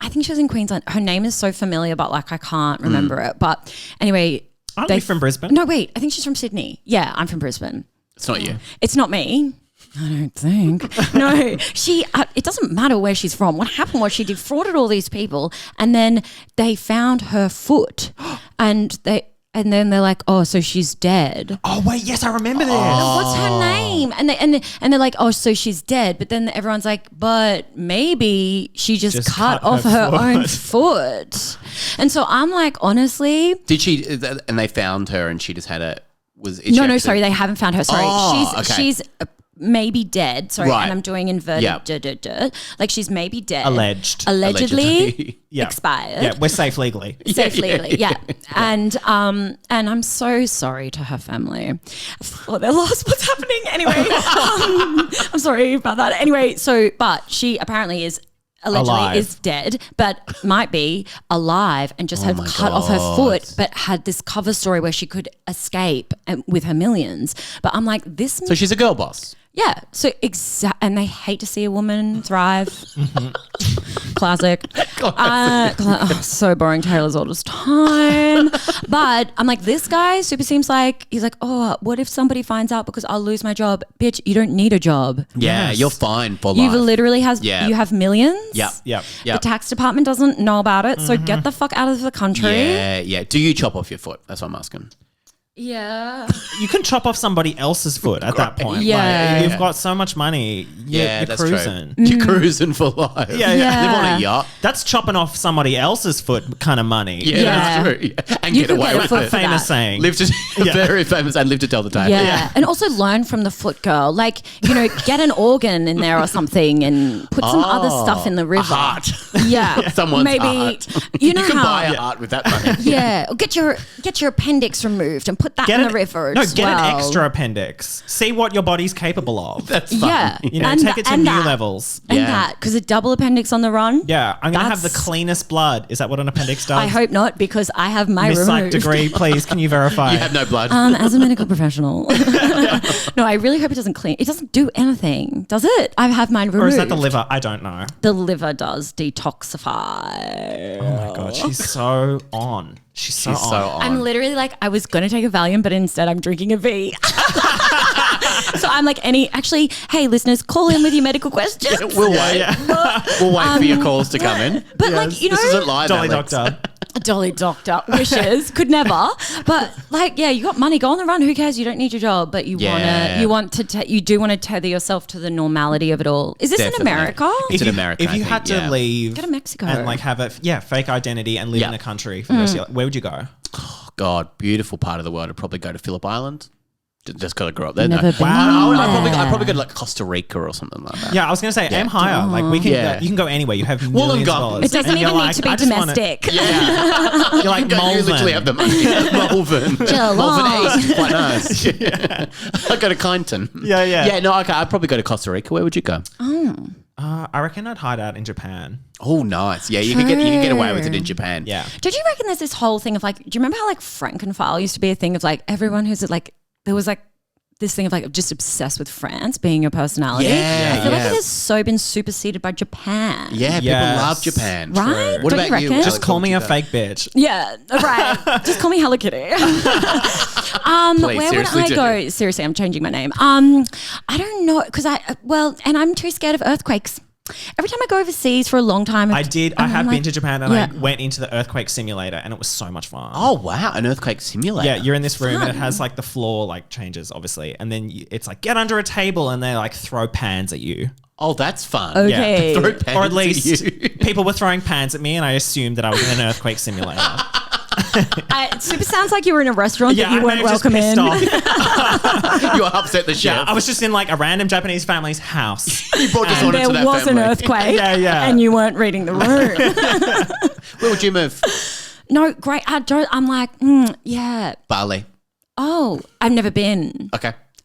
I think she was in Queensland. Her name is so familiar, but like I can't remember it. But anyway. Aren't you from Brisbane? No, wait. I think she's from Sydney. Yeah, I'm from Brisbane. It's not you. It's not me. I don't think. No, she. It doesn't matter where she's from. What happened was she defrauded all these people, and then they found her foot, and then they're like, oh, so she's dead. Oh wait, yes, I remember this. What's her name? And they're like, oh, so she's dead. But then everyone's like, but maybe she just cut off her own foot. And so I'm like, honestly, Did she? And they found her, and she just had a. No, sorry, they haven't found her. Sorry, Oh, she's maybe dead. Sorry, Right. and I'm doing inverted. Yep. Like she's maybe dead. Allegedly. Allegedly. Yeah. Expired. Yeah, we're safe legally. Safe legally, yeah. And I'm so sorry to her family for their loss. What's happening? Anyway, I'm sorry about that. Anyway, but she apparently is allegedly Alive. is dead, but might be alive and just had my cut off her God. foot, but had this cover story where she could escape with her millions. But I'm like, this. So she's a girl boss. Yeah. So and they hate to see a woman thrive. Classic. So boring. Taylor's oldest time. But I'm like, this guy super seems like he's like, oh, what if somebody finds out because I'll lose my job? Bitch, you don't need a job. Yeah, Yes. you're fine for You life. literally Yeah. you have millions. Yep. Yep. The tax department doesn't know about it, so get the fuck out of the country. Yeah. Do you chop off your foot? That's what I'm asking. Yeah. You can chop off somebody else's foot at that point. Yeah. Like, you've got so much money. You're that's cruising. true. You're cruising for life. Yeah, Yeah. Live on a yacht. That's chopping off somebody else's foot kind of money. Yeah, Yeah. that's true. Yeah. And You get could away get a with foot it. for Famous that. saying. Live to very famous and live to tell the tale. Yeah. And also learn from the foot girl. Like, get an organ in there or something and put some other stuff in the river. A heart. Yeah. Someone's Maybe heart. you know can how buy a heart with that money. Yeah. Or get your appendix removed and put that in the river. No, as get well. an extra appendix. See what your body's capable of. That's fun. Yeah. You know, And take it to and new that. levels. And Yeah. that, because a double appendix on the run. Yeah, I'm going to have the That's- cleanest blood. Is that what an appendix does? I hope not, because I have my Miss Psych removed. degree, please, can you verify? You have no blood. As a medical professional. No, I really hope it doesn't clean. It doesn't do anything, does it? I have mine removed. or is that the liver? I don't know. The liver does detoxify. Oh my God, she's so on. She's so She's so on. on. I'm literally like, I was going to take a Valium, but instead I'm drinking a V. So I'm like, actually, hey, listeners, call in with your medical questions. We'll wait. We'll wait for your calls to come in. But Yes. like, This isn't live, Dolly Alex. Doctor. Dolly Doctor wishes could never, but like, yeah, you got money, go on the run. Who cares? You don't need your job, but you Yeah. you do want to tether yourself to the normality of it all. Is this Definitely. in America? It's in you- America, If I you think, had to yeah. leave Go to Mexico. and like have a fake identity and live Yeah. in a country for the rest of your life, where would you go? God, beautiful part of the world. I'd probably go to Phillip Island. Just got to grow up there. Never been I'd probably go to like Costa Rica or something like that. Yeah, I was going to say, aim higher. Like we can, you can go anywhere. You have millions of dollars. It doesn't even need to be domestic. You're like You literally have the money. Malvern. Malvern East. Quite nice. I go to Kyneton. Yeah. Yeah, no, okay. I'd probably go to Costa Rica. Where would you go? I reckon I'd hide out in Japan. Oh, nice. Yeah, you can get away with it in Japan. Yeah. Don't you reckon there's this whole thing of like, do you remember how like Frankenfile used to be a thing of like everyone who's like, there was like this thing of like just obsessed with France being your personality. Yeah, I feel like it has been superseded by Japan. Yeah, people love Japan. Right? What Don't about you you? reckon? Just call me a fake bitch. Yeah, right. Just call me Hello Kitty. Please, where would seriously I do. go? Seriously, I'm changing my name. I don't know because and I'm too scared of earthquakes. Every time I go overseas for a long time, I have been to Japan and Yeah. I went into the earthquake simulator and it was so much fun. Oh, wow. An earthquake simulator. Yeah, you're in this room and it has like the floor like changes obviously, and then it's like get under a table and they like throw pans at you. Oh, that's fun. Okay. Yeah. Throw pans Or at least you. people were throwing pans at me and I assumed that I was in an earthquake simulator. It super sounds like you were in a restaurant that you I weren't may have just welcome pissed in. off. You upset the chef. Yeah, I was just in like a random Japanese family's house. You brought And disorder to there that was family. an earthquake. Yeah. And you weren't reading the room. Where would you move? No, great. I'm like, yeah. Bali. Oh, I've never been.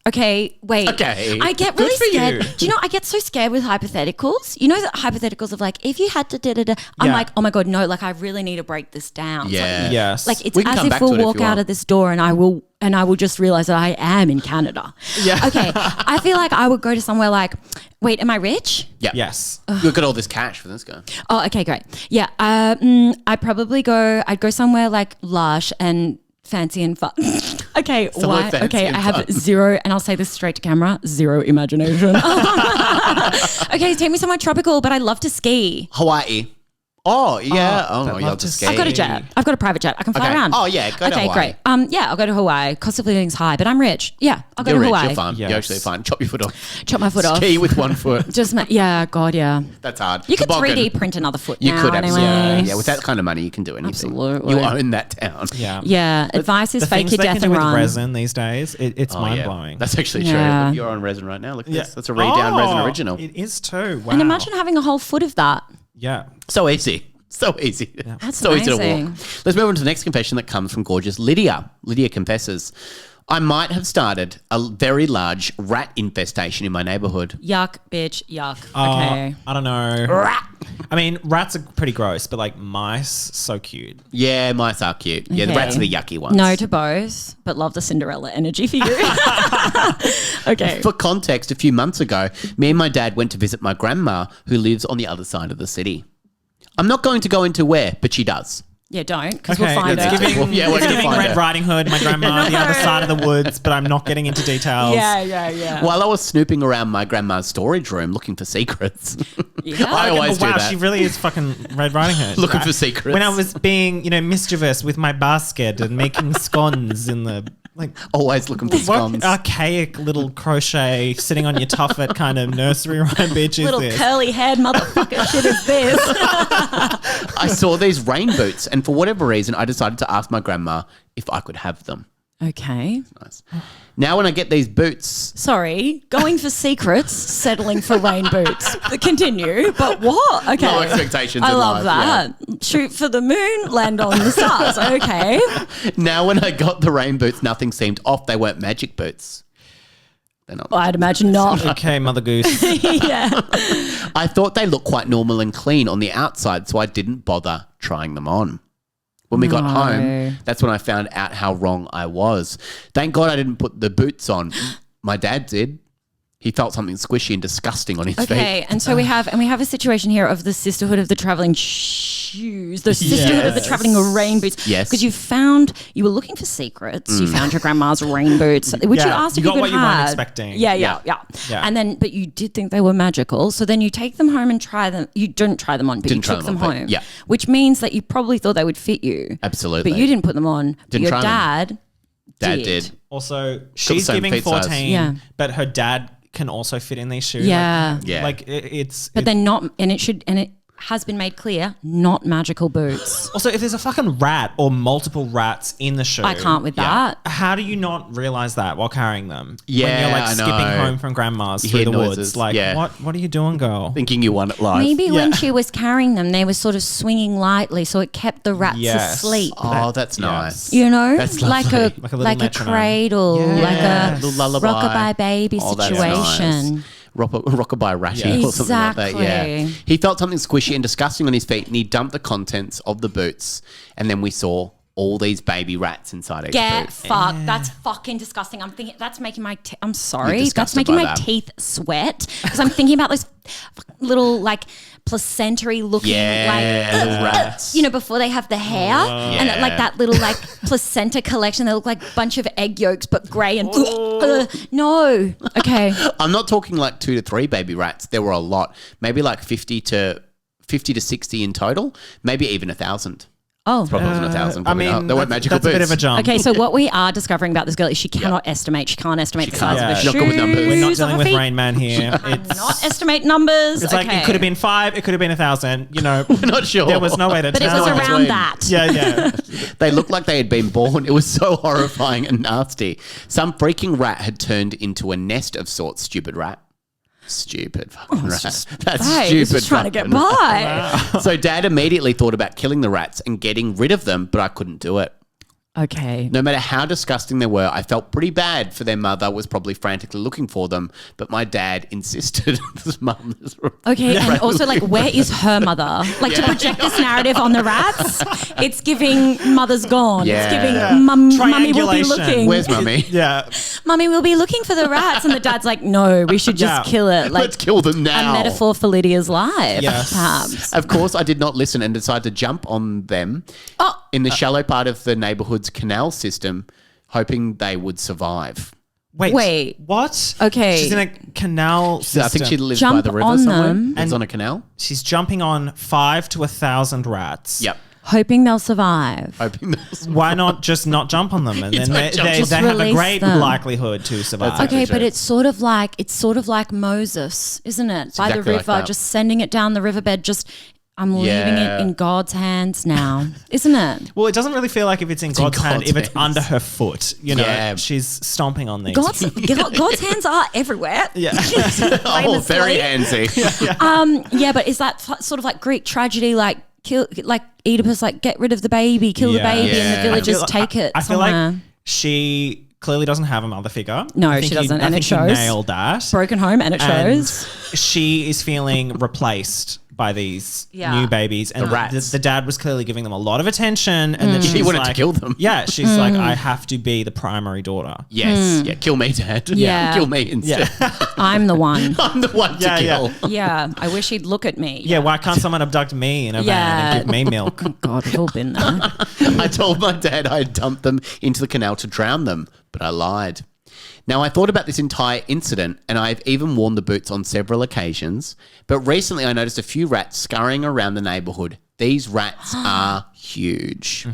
Okay, wait. Okay. I get Good really for scared. you. Do you know, I get so scared with hypotheticals. You know the hypotheticals of like, if you had to da-da-da. I'm Yeah. like, oh my God, no, like I really need to break this down. It's Yeah. Like, Yes. like it's We can as come if back to it we'll if walk you out want. of this door and I will just realize that I am in Canada. Yeah. Okay. I feel like I would go to somewhere like, wait, am I rich? Yeah. Yes. You've got all this cash for this guy. Oh, okay, great. Yeah. I'd go somewhere like lush and fancy and fun. Okay, Somewhere why? fancy Okay, and I have fun. zero, and I'll say this straight to camera, zero imagination. Okay, take me somewhere tropical, but I love to ski. Hawaii. Oh, yeah. Oh, I'd you love love to to ski. I've got a jet. I've got a private jet. I can fly Okay. around. Oh, yeah, go to okay, Hawaii. great. Yeah, I'll go to Hawaii. Cost of living's high, but I'm rich. Yeah, I'll go You're to rich. Hawaii. You're fine. Yes. You're actually fine. Chop your foot off. Chop my foot off. Ski with one foot. Yeah, God, yeah. That's hard. You could Toboggan. 3D print another foot You now could absolutely. anyway. Yeah, with that kind of money, you can do anything. Absolutely. You own that town. Yeah. Yeah, advice is The fake things your they can death do and with run. resin these days, it's Oh, mind yeah. blowing. That's actually Yeah. true. You're on resin right now. Look at this. That's a redown resin original. It is too. Wow. And imagine having a whole foot of that. Yeah. So easy. So easy. That's so easy to amazing. walk. Let's move on to the next confession that comes from gorgeous Lydia. Lydia confesses, I might have started a very large rat infestation in my neighborhood. Yuck, bitch, yuck. Okay. I don't know. I mean, rats are pretty gross, but like mice, so cute. Yeah, mice are cute. Yeah, the Okay. rats are the yucky ones. No to both, but love the Cinderella energy for you. Okay. For context, a few months ago, me and my dad went to visit my grandma who lives on the other side of the city. I'm not going to go into where, but she does. Yeah, don't, because Okay, we'll find it's her. giving, Yeah, we're it's gonna giving find Red her. Riding Hood, my grandma, the other side of the woods, but I'm not getting into details. Yeah. While I was snooping around my grandma's storage room looking for secrets, Yeah. I always do wow, that. she really is fucking Red Riding Hood. Looking for secrets. When I was being, mischievous with my basket and making scones in the Always looking for what scones. archaic little crochet sitting on your tuffet kind of nursery rhyme bitch is Little this? curly haired motherfucker shit is this. I saw these rain boots, and for whatever reason, I decided to ask my grandma if I could have them. Okay. Nice. Now, when I get these boots, Sorry, going for secrets, settling for rain boots. Continue, but what? Okay. low expectations. I in love life, that. Shoot for the moon, land on the stars. Okay. yeah. Now, when I got the rain boots, nothing seemed off. They weren't magic boots. They're not. I'd imagine not. Okay, Mother Goose. Yeah. I thought they looked quite normal and clean on the outside, so I didn't bother trying them on. When we got home, that's when I found out how wrong I was. Thank God I didn't put the boots on. My dad did. He felt something squishy and disgusting on his feet. Okay, and so we have a situation here of the sisterhood of the traveling shoes, the sisterhood of the Yes. traveling rain boots. Yes. because you were looking for secrets. You found your grandma's rain boots, which you Yeah, asked you if you got could what you weren't have. expecting. Yeah. Yeah. And then, but you did think they were magical. So then you take them home and try them. You didn't try them on, but Didn't you try took them them on, but home. yeah. which means that you probably thought they would fit you. Absolutely. But you didn't put them on. But Didn't your try them. dad. Dad did. Also, she's same giving feet size. 14, Yeah. but her dad can also fit in these shoes. Yeah. Like, Yeah. Like it's But they're not, and it should, and it has been made clear, not magical boots. Also, if there's a fucking rat or multiple rats in the shoe, I can't with that. how do you not realize that while carrying them? Yeah, when you're like I skipping know. home from grandma's You through hear the noises, woods. Like, yeah. what are you doing, girl? Thinking you won it live. Maybe when she was carrying them, they were sort of swinging lightly, so it kept the rats Yes. asleep. Oh, that's nice. You know, That's like lovely. a Like a little like a metronome. cradle, Yeah. like a Little lullaby. rockabye baby Oh, that's situation. nice. Rockabye ratty Yeah. or something like that. Yeah. Exactly. He felt something squishy and disgusting on his feet, and he dumped the contents of the boots. And then we saw all these baby rats inside each Get boot. fucked. That's fucking disgusting. I'm thinking that's making my. I'm sorry. You're That's disgusted making by my that. teeth sweat because I'm thinking about those little like placentary looking Little like rats. you know, before they have the hair and Yeah. like that little like placenta collection. They look like a bunch of egg yolks but grey and no. Okay. I'm not talking like 2 to 3 baby rats. There were a lot. Maybe like 50 to 60 in total. Maybe even 1,000. Oh. Probably wasn't 1,000. I mean, they weren't magical that's a bit of a boots. jump. Okay, so what we are discovering about this girl is she cannot estimate. She can't estimate the size can't. of her Not good with numbers. shoes. We're not of dealing her with feet. Rain Man here. It's Not estimate numbers. It's like it could have been 5, it could have been 1,000. You know, We're not sure. there was no way to But it tell. was in around between. that. Yeah. They looked like they had been born. It was so horrifying and nasty. Some freaking rat had turned into a nest of sorts. Stupid rat. Stupid fucking rat. That's Hey, stupid. he's just trying to get fucking by. rat. So Dad immediately thought about killing the rats and getting rid of them, but I couldn't do it. Okay. No matter how disgusting they were, I felt pretty bad for their mother was probably frantically looking for them, but my dad insisted. His mum is Okay, and also like, where is her mother? Like to project this narrative on the rats, it's giving mother's gone. Yeah. It's giving mummy will be Triangulation. looking. Where's mummy? Yeah. Mummy will be looking for the rats, and the dad's like, no, we should just Yeah. kill it. Like Let's kill them a now. metaphor for Lydia's life, Yes. perhaps. Of course, I did not listen and decided to jump on them in the shallow part of the neighbourhood's canal system, hoping they would survive. Wait. What? Okay. She's in a canal system. I think she lives Jump by the river on somewhere. them. Lives on a canal. She's jumping on 5 to 1,000 rats. Yep. Hoping they'll survive. Hoping those. Why not just not jump on them, and then don't they jump. they Just have a release great them. likelihood to survive. That's Okay, Exactly. but it's sort of like Moses, isn't it? By the exactly like river, that. just sending it down the riverbed. Just I'm leaving Yeah. it in God's hands now, isn't it? Well, it doesn't really feel like if it's in God's hand, God's if it's hands. under her foot. You know, Yeah. she's stomping on these. God's hands are everywhere. Yeah. Oh, very handsy. Yeah, but is that sort of like Greek tragedy, like kill, like Oedipus, like get rid of the baby, kill Yeah. the baby, and Yeah. the villagers I feel- take it I feel somewhere. like she clearly doesn't have a mother figure. No, I think she doesn't, I and think it shows. you nailed that. Broken home, and it And shows. she is feeling replaced by these Yeah. new babies, and The rats. The dad was clearly giving them a lot of attention, and then She she's wanted to like, kill them. Yeah, she's like, I have to be the primary daughter. Yes. Yeah. Kill me, Dad. Yeah. Kill me instead. I'm the one. I'm the one to Yeah, kill. yeah. Yeah, I wish he'd look at me. Yeah, why can't someone abduct me in a van Yeah. and give me milk? God, we've all been there. I told my dad I had dumped them into the canal to drown them, but I lied. Now, I thought about this entire incident, and I've even worn the boots on several occasions, but recently I noticed a few rats scurrying around the neighbourhood. These rats are huge.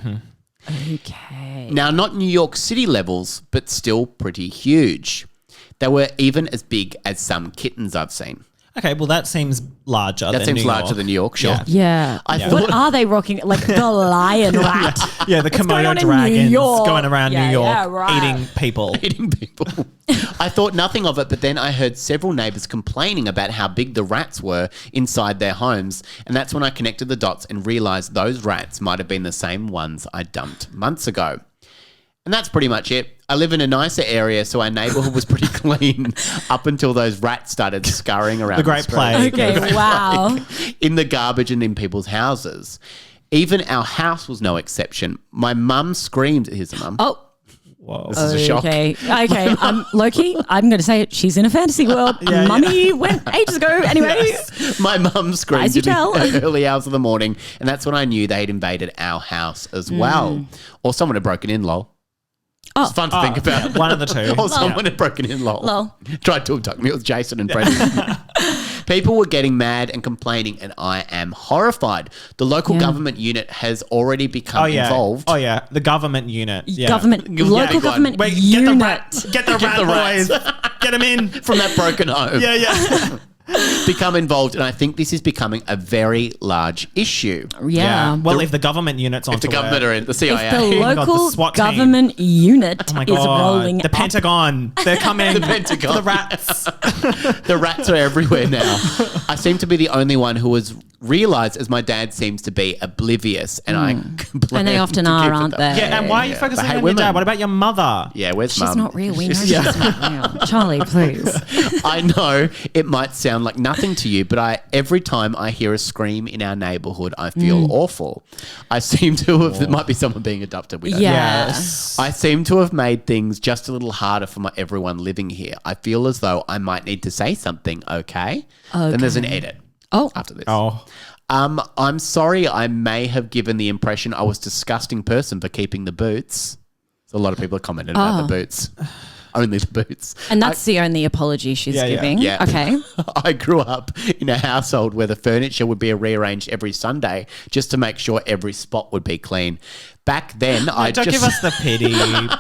Okay. Now, not New York City levels, but still pretty huge. They were even as big as some kittens I've seen. Okay, well that seems larger. That than seems New larger York. than New York, sure. Yeah. Yeah. I What thought- are they rocking? Like the lion rat. Yeah, the going on Komodo in dragons New York? going around Yeah, New York yeah, right. eating people. Eating people. I thought nothing of it, but then I heard several neighbours complaining about how big the rats were inside their homes, and that's when I connected the dots and realised those rats might have been the same ones I dumped months ago. And that's pretty much it. I live in a nicer area, so our neighbourhood was pretty clean up until those rats started scurrying around The Great street. Plague. Okay, wow. In the garbage and in people's houses. Even our house was no exception. My mum screamed. Here's a mum. Oh. Whoa. This is a shock. Okay. Loki, I'm going to say it. She's in a fantasy world. Yeah, Mummy went ages ago. Anyway. My mum screamed As you in the tell. early hours of the morning, and that's when I knew they'd invaded our house as well. Or someone had broken in, lol. It's fun to think about. One of the two. Or someone had broken in, lol. Lol. Tried to abduct me. It was Jason and Freddie. People were getting mad and complaining, and I am horrified. The local government unit has already become involved. Oh yeah, the government unit. Yeah. Government, Yeah, local big one. government Wait, unit. get the rat the boys. rats. Get them in. From that broken home. Yeah. become involved, and I think this is becoming a very large issue. Yeah. Well, if the government unit's on If the government are in the CIA, If the Oh my God, the local SWAT team. government unit Oh my is God. rolling The up. Pentagon. They're coming. The Pentagon. For the rats. the rats are everywhere now. I seem to be the only one who has realised, as my dad seems to be, oblivious, and I complain. And they often to are, keep it aren't up. they? Yeah, and why are you focusing But hey, on your women. dad? What about your mother? Yeah, where's She's mum? not real. We know she's not real. Charlie, please. I know it might sound like nothing to you, but every time I hear a scream in our neighbourhood, I feel awful. I seem to have. It might be someone being adopted. We don't know. Yes. I seem to have made things just a little harder for everyone living here. I feel as though I might need to say something. Okay. Then there's an edit. Oh. After this. Oh. I'm sorry. I may have given the impression I was a disgusting person for keeping the boots. So a lot of people have commented about the boots. Only the boots. And that's the only apology she's Yeah, yeah. giving. Yeah. Okay. I grew up in a household where the furniture would be rearranged every Sunday just to make sure every spot would be clean. Back then, I Don't just... give us the pity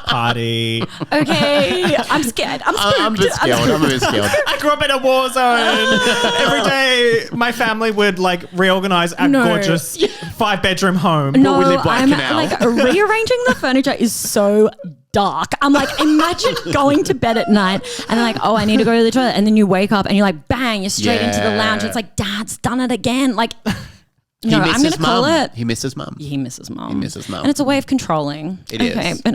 party. Okay. I'm scared. I'm spooked. I'm a bit scared. I'm a bit scared. I grew up in a war zone. Every day, my family would like reorganize our No. gorgeous 5-bedroom home. No, we live by a I'm canal. like rearranging the furniture is so dark. I'm like, imagine going to bed at night and like, oh, I need to go to the toilet, and then you wake up and you're like, bang, you're straight into the lounge. It's like, Dad's done it again. Like, no, I'm going to call it. He misses mum. He misses mum. He misses mum. And it's a way of controlling. It is. Okay, but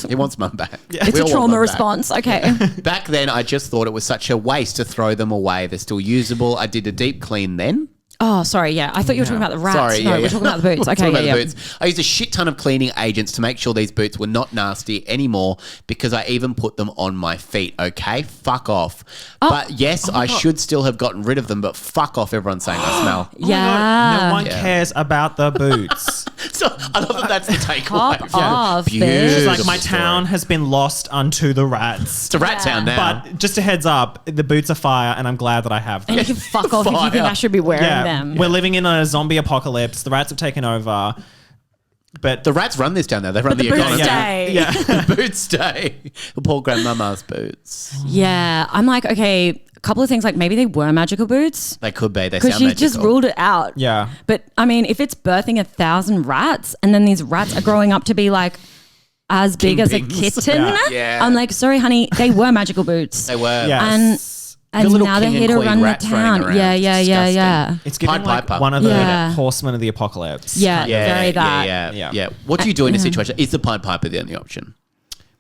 He wants mum back. it's We a all want trauma mum back. response. Okay. Back then, I just thought it was such a waste to throw them away. They're still usable. I did a deep clean then. Oh, sorry. Yeah, I thought you were talking about the rats. Sorry, no, yeah, we're yeah. talking about the boots. We're Okay, talking yeah, about yeah. the boots. I used a shit ton of cleaning agents to make sure these boots were not nasty anymore because I even put them on my feet. Okay, fuck off. But yes, I should still have gotten rid of them. But fuck off, everyone's saying I smell. Oh my God, Yeah. no one cares about the boots. So I love that that's the takeaway. Pop off, It's bitch. like my story. town has been lost unto the rats. It's a rat town now. But just a heads up, the boots are fire, and I'm glad that I have them. And you can fuck off if you think Fire. I should be wearing Yeah, them. we're living in a zombie apocalypse. The rats have taken over. But The rats run this town now. They run the the boots economy. stay. yeah. The boots stay. The poor grandmama's boots. Yeah, I'm like, okay, a couple of things, like maybe they were magical boots They could be. They because sound she magical. just ruled it out. Yeah. But I mean, if it's birthing 1,000 rats and then these rats are growing up to be like as big as a Kingpins. kitten, Yeah. I'm like, sorry, honey, they were magical boots. They were. Yeah. And little now they're king here and to queen run the rats running town. around. Yeah, It's yeah, yeah, disgusting. yeah. It's giving Pied like Piper. one of the Yeah. horsemen of the apocalypse. Yeah, very that. Yeah. What do you do in a situation? Is the Pied Piper the only option?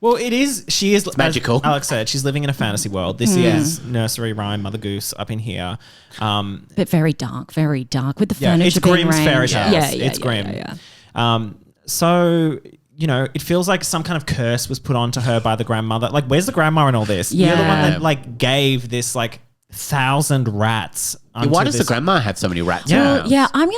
Well, it is. She is magical. As Alex said, she's living in a fantasy world. This is nursery rhyme, Mother Goose up in here. But very dark with the Yeah, furniture it's being Grimm's fairy arranged. tales. Yeah, yeah, It's yeah, grim. yeah, yeah. So, you know, it feels like some kind of curse was put onto her by the grandmother. Like, where's the grandma in all this? You're the one Yeah. that like gave this like 1,000 rats. Yeah, why onto does the this- grandma have so many rats? Yeah. in her Well, house? yeah, I'm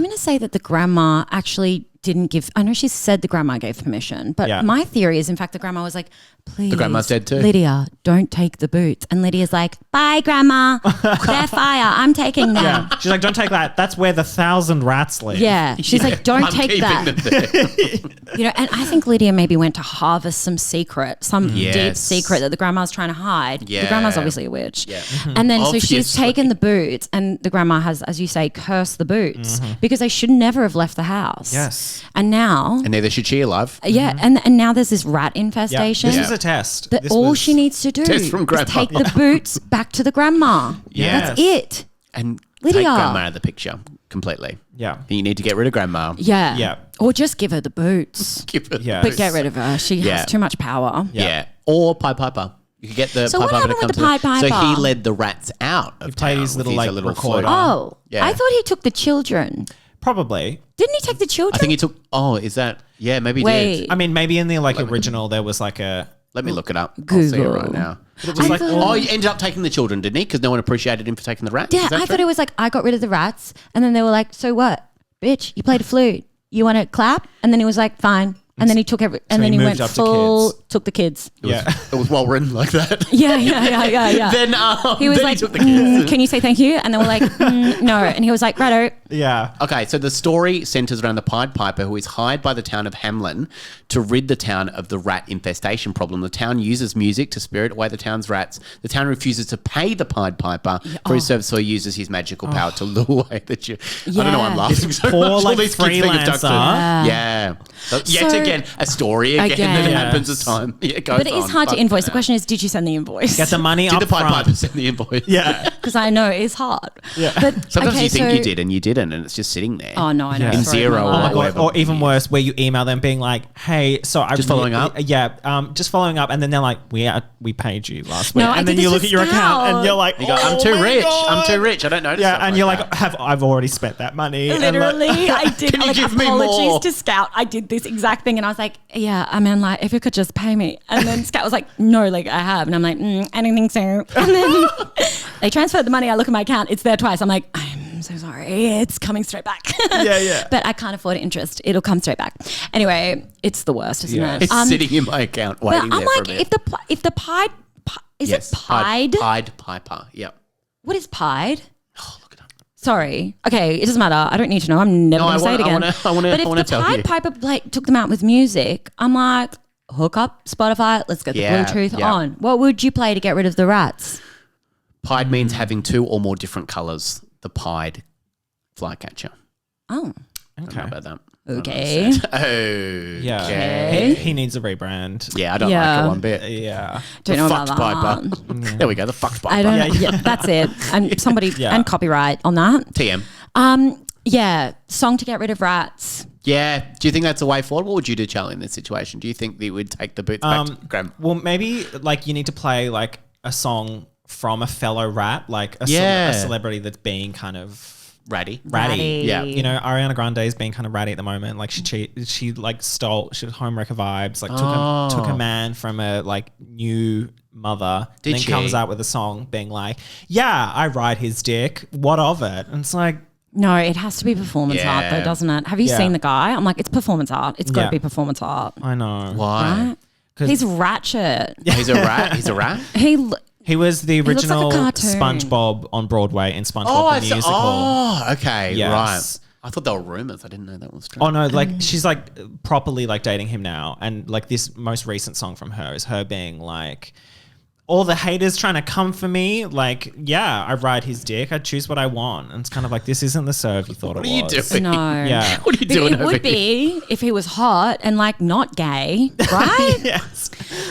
gonna say that the grandma actually didn't give. I know she said the grandma gave permission, but Yeah. my theory is, in fact, the grandma was like, "Please, grandma's dead too. Lydia, don't take the boots." And Lydia's like, "Bye, grandma. They're fire. I'm taking them." Yeah. She's like, don't take that. That's where the 1,000 rats live. Yeah, she's like, "Don't I'm take keeping that." them there. You know, and I think Lydia maybe went to harvest some secret, some deep Yes. secret that the grandma's trying to hide. The Yeah. grandma's obviously a witch. Yeah. And then so she's Obviously. taken the boots, and the grandma has, as you say, cursed the boots because they should never have left the house. Yes. And now, And neither should she alive. yeah, and now there's this rat Yeah. infestation. This is a test. That This all was- she needs to do Test from is grandma. take the boots back to the grandma. Yes. That's it. And Lydia. take grandma out of the picture completely. Yeah. You need to get rid of grandma. Yeah. Yeah. Or just give her the boots. Give her Yeah. But get rid of her. She Yeah. has too much power. Yeah. Or Pied Piper. You could get the So Pied what Piper to happened come with to the Pied So he Piper? led the rats out of played town his with little, like, recorder. flute. Oh, Yeah. I thought he took the children. Probably. Didn't he take the children? I think he took. Oh, is that? Yeah, maybe he Wait. did. I mean, maybe in the like original there was like a. Let me look it up. I'll see it Google. right now. It was like Oh, he ended up taking the children, didn't he? Because no one appreciated him for taking the rats. Yeah, Is that I true? thought it was like, I got rid of the rats. And then they were like, so what? Bitch, you played a flute. You want to clap? And then he was like, fine. And then he took and he then he moved went up to full kids. took the kids. It was well written like that. Yeah. Then He was then like, he took the kids. can you say thank you? And then we're like, no. And he was like, righto. Yeah. Okay, so the story centres around the Pied Piper who is hired by the town of Hamlin to rid the town of the rat infestation problem. The town uses music to spirit away the town's rats. The town refuses to pay the Pied Piper for his service, so he uses his magical power to lure away the I don't know why I'm laughing so poor, much. like, All these kids think of Duck freelancer. Food. Yeah. Yet So- again, a story again that happens as time goes on. But it is hard to invoice. The question is, did you send the invoice? Get the money Did up the Pied front. Piper send the invoice? Yeah. Because I know it's hard. Yeah. But Sometimes you think so- you did and you didn't, and it's just sitting there. Oh no, I know. In Sorry, zero my or life. whatever. Or even worse, where you email them being like, "Hey, so I Just following up? Yeah, just following up," and then they're like, "We paid you last week," No, I and did then you this look with at your account Scout. and you're like, You go, "Oh I'm too my rich. God." I'm too rich. I don't notice. Yeah, stuff and you're like like, that. I've already spent that money. And Literally, I did. Can you like, give me apologies more? to Scout. I did this exact thing, and I was like, "Yeah, I mean, like, if you could just pay me." And then Scout was like, "No, like, I have," and I'm like, "I don't think so." And then they transferred the money. I look at my account; it's there twice. I'm like, "I'm so sorry, it's coming straight back." Yeah. But I can't afford interest; it'll come straight back. Anyway, it's the worst, isn't it? It's sitting in my account But waiting I'm there for a like, bit. if the pied, is Yes, it pied? Pied Piper. Yep. What is pied? Oh, look it up. Sorry. Okay, it doesn't matter. I don't need to know. I'm never No, going to say it again. I wanna But if the tell Pied you. Piper took them out with music, I'm like, hook up Spotify. Let's get the Yeah, Bluetooth yeah. on. What would you play to get rid of the rats? Pied means having two or more different colours. The pied flycatcher. Oh, I don't know about that. okay. Oh, Yeah, Okay. he needs a rebrand. Yeah, I don't Yeah. like it one bit. Yeah, Don't The know fucked about that. Piper. There we go. The fucked Piper. I don't know. Yeah. Yeah, that's it. And somebody Yeah. and copyright on that. TM. Yeah, song to get rid of rats. Yeah. Do you think that's a way forward? What would you do, Charlie, in this situation? Do you think that you would take the boots back to Graham? Well, maybe like you need to play like a song from a fellow rat, like a Yeah. celebrity that's being kind of Ratty. Ratty. Yeah. You know, Ariana Grande is being kind of ratty at the moment. Like she like stole, she was homewrecker vibes. Like took a man from a like new mother. Did and then she? comes out with a song being like, "Yeah, I ride his dick. What of it?" And it's like, No, it has to be performance art Yeah. though, doesn't it? Have you Yeah. seen the guy? I'm like, it's performance art. It's got to Yeah. be performance art. I know. Why? Right? 'Cause- He's ratchet. He's a rat. He's a rat. He was the looks like a original cartoon. SpongeBob on Broadway in SpongeBob the musical. Oh, okay. Yes. Right. I thought they were rumours. I didn't know that was true. Oh no, like she's like properly like dating him now, and like this most recent song from her is her being like, all the haters trying to come for me. Like, yeah, I ride his dick. I choose what I want, and it's kind of like this isn't the serve you thought What it are you was. doing? No. Yeah. What are you But doing it over would here? be if he was hot and like not gay, right? Yes.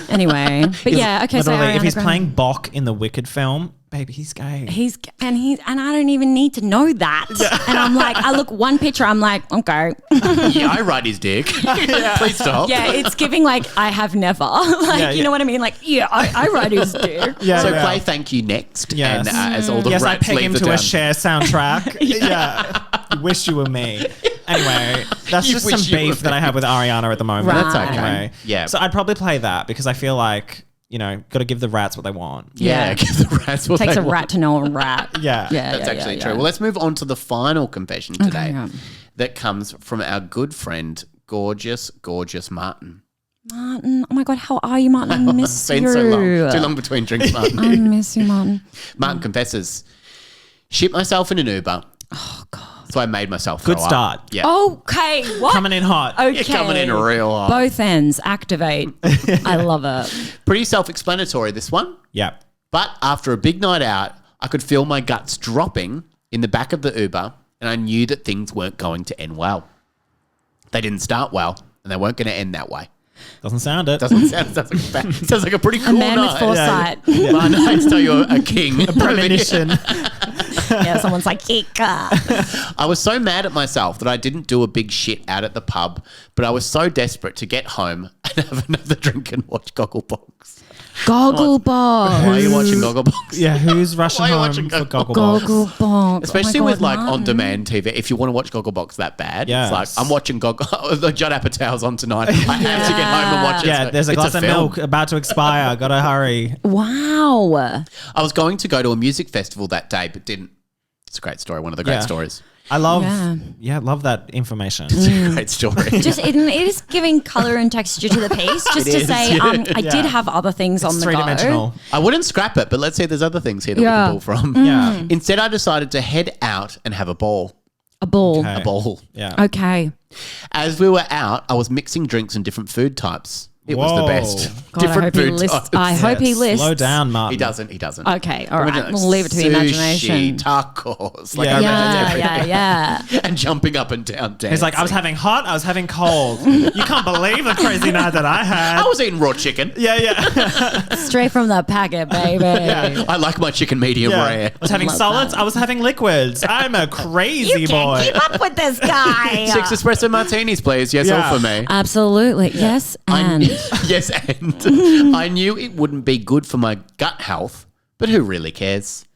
Anyway, but yeah, okay. So Literally, if Ariana he's Grande- playing Bok in the Wicked film, baby, he's gay. he's and I don't even need to know that. And I'm like, I look one picture, I'm like, okay, Yeah, I ride his dick. Please stop. yeah, it's giving like I have never, like Yeah, you yeah. know what I mean? Like, yeah, I ride his dick. Yeah, So yeah. play Thank You next. Yes. And as all the Yes, I rats peg leave him the to a town. Cher soundtrack. Yeah. Wish you were me. Anyway, that's You just wish some you were beef that I have with Ariana at the moment. Right. That's okay. Anyway. Yeah. So I'd probably play that because I feel like, you know, got to give the rats what they want. Yeah, Yeah. give the rats what Takes they a want. rat to know a rat. Yeah. Yeah, That's actually yeah, true. yeah. Well, let's move on to the final confession today yeah. that comes from our good friend, gorgeous Martin. Martin, oh my god, how are you, Martin? I miss It's been you. so long. Too long between drinks, Martin. I miss you, Martin. Martin confesses, shit myself in an Uber. Oh, God. So I made myself Good throw up. start. Yeah. Okay, what? Coming in hot. Okay. You're coming in real hot. Both ends activate. I love it. Pretty self-explanatory, this one. Yeah. But after a big night out, I could feel my guts dropping in the back of the Uber, and I knew that things weren't going to end well. They didn't start well, and they weren't going to end that way. Doesn't sound it. Sounds like a pretty cool A man night. with foresight. Yeah. My nights tell you a king. Premonition. Yeah, someone's like, Ika. I was so mad at myself that I didn't do a big shit out at the pub, but I was so desperate to get home and have another drink and watch Gogglebox. Gogglebox. Why are you watching Gogglebox? Yeah, who's rushing Why are you home watching for Gogglebox? Gogglebox? Gogglebox. Especially Oh my with God, like Martin. on-demand TV, if you want to watch Gogglebox that bad, Yes. it's like I'm watching the Judd Apatow's on tonight. I have to get home and watch it. Yeah, there's a It's glass of film. milk about to expire. Gotta hurry. Wow. I was going to go to a music festival that day, but didn't. It's a great story. One of the great Yeah. stories. I love, Yeah. love that information. Great story. Just it is giving color and texture to the piece. Just It to is, say, yeah. I did have other things on It's the go. three-dimensional. I wouldn't scrap it, but let's say there's other things here that we Yeah. can pull from. Yeah. Instead, I decided to head out and have a ball. A ball. Okay. A ball. Yeah. Okay. As we were out, I was mixing drinks and different food types. It was the Whoa. best. God, I hope he lists. I hope he lists. Slow down, Martin. He doesn't. He doesn't. Okay, all We're right. doing, like, We'll leave it to the sushi, imagination. tacos. Like Yeah. I imagine Yeah, everything. yeah. And jumping up and down. He's like, I was having hot, I was having cold. You can't believe the crazy night that I had. I was eating raw chicken. Yeah. Straight from the packet, baby. I like my chicken medium rare. I was having Love solids, that. I was having liquids. I'm a crazy You can't boy. keep up with this guy. 6 espresso martinis, please. Yes, Yeah. all for me. Absolutely. Yes, and Yes, and I knew it wouldn't be good for my gut health, but who really cares?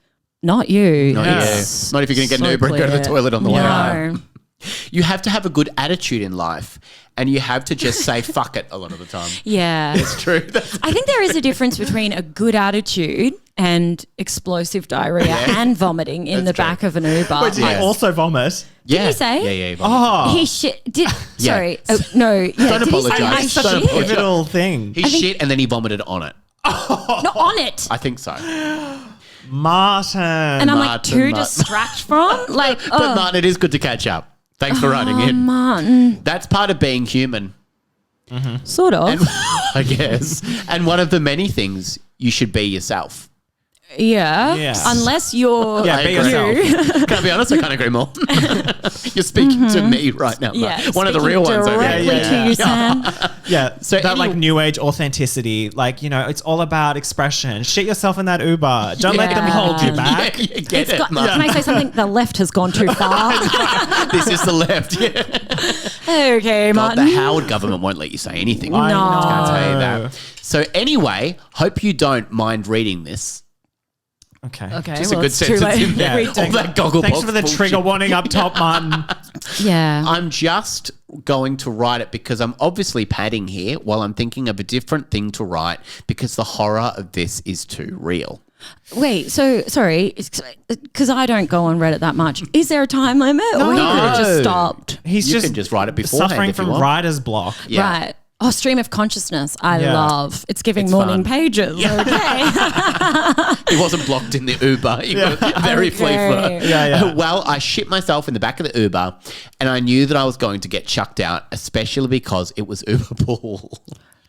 not you. Not Yes. you. Not if you're going to get an So Uber and go to the clear. toilet on the way home. No. You have to have a good attitude in life, and you have to just say fuck it a lot of the time. Yeah. It's true. I think there is a difference between a good attitude and explosive diarrhea and vomiting in the That's true. back of an Uber. I Yes. also vomit. Yeah. he say? Yeah. Oh, He shit. Did Yeah. sorry? Oh, no. Yeah. Don't did apologise. He say, I Don't shit? apologise. pivotal thing. He shit and then he vomited on it. Not on it. I think so. Martin. And I'm like, Martin, to Martin. distract from? Like, But Martin, it is good to catch up. Thanks for writing in. Martin. That's part of being human, Sort of. I guess. And one of the many things, you should be yourself. Yeah. Yes. Unless you're Yeah, I be agree. yourself. Can I be honest? I can't agree more. You're speaking to me right now. Yeah. One of the speaking real ones over directly here. to you, Sam. Yeah, So that like any- new age authenticity, like, you know, it's all about expression. Shit yourself in that Uber. Don't let them Yeah. hold you Yeah, back. yeah, get It's it, got, Martin. can I say something? The left has gone too far. This is the left. Yeah. Okay, God, Martin. the Howard government won't let you say anything. I know. I can't tell you that. So anyway, hope you don't mind reading this. Okay. Okay, Just well, a good it's too sentence late. in there. Yeah, All that goggle Thanks box for the bullshit. trigger warning up top, Martin. Yeah. I'm just going to write it because I'm obviously padding here while I'm thinking of a different thing to write because the horror of this is too real. Wait, so sorry, because I don't go on Reddit that much. Is there a time limit, or he could have just No. stopped? He's You just can just write it beforehand suffering if you from want. writer's block. Yeah. Right. Oh, stream of consciousness. I Yeah. love. It's giving It's morning fun. pages. Okay. He wasn't blocked in the Uber. He was very Okay. flavor. Yeah. Well, I shit myself in the back of the Uber and I knew that I was going to get chucked out, especially because it was Uber pool.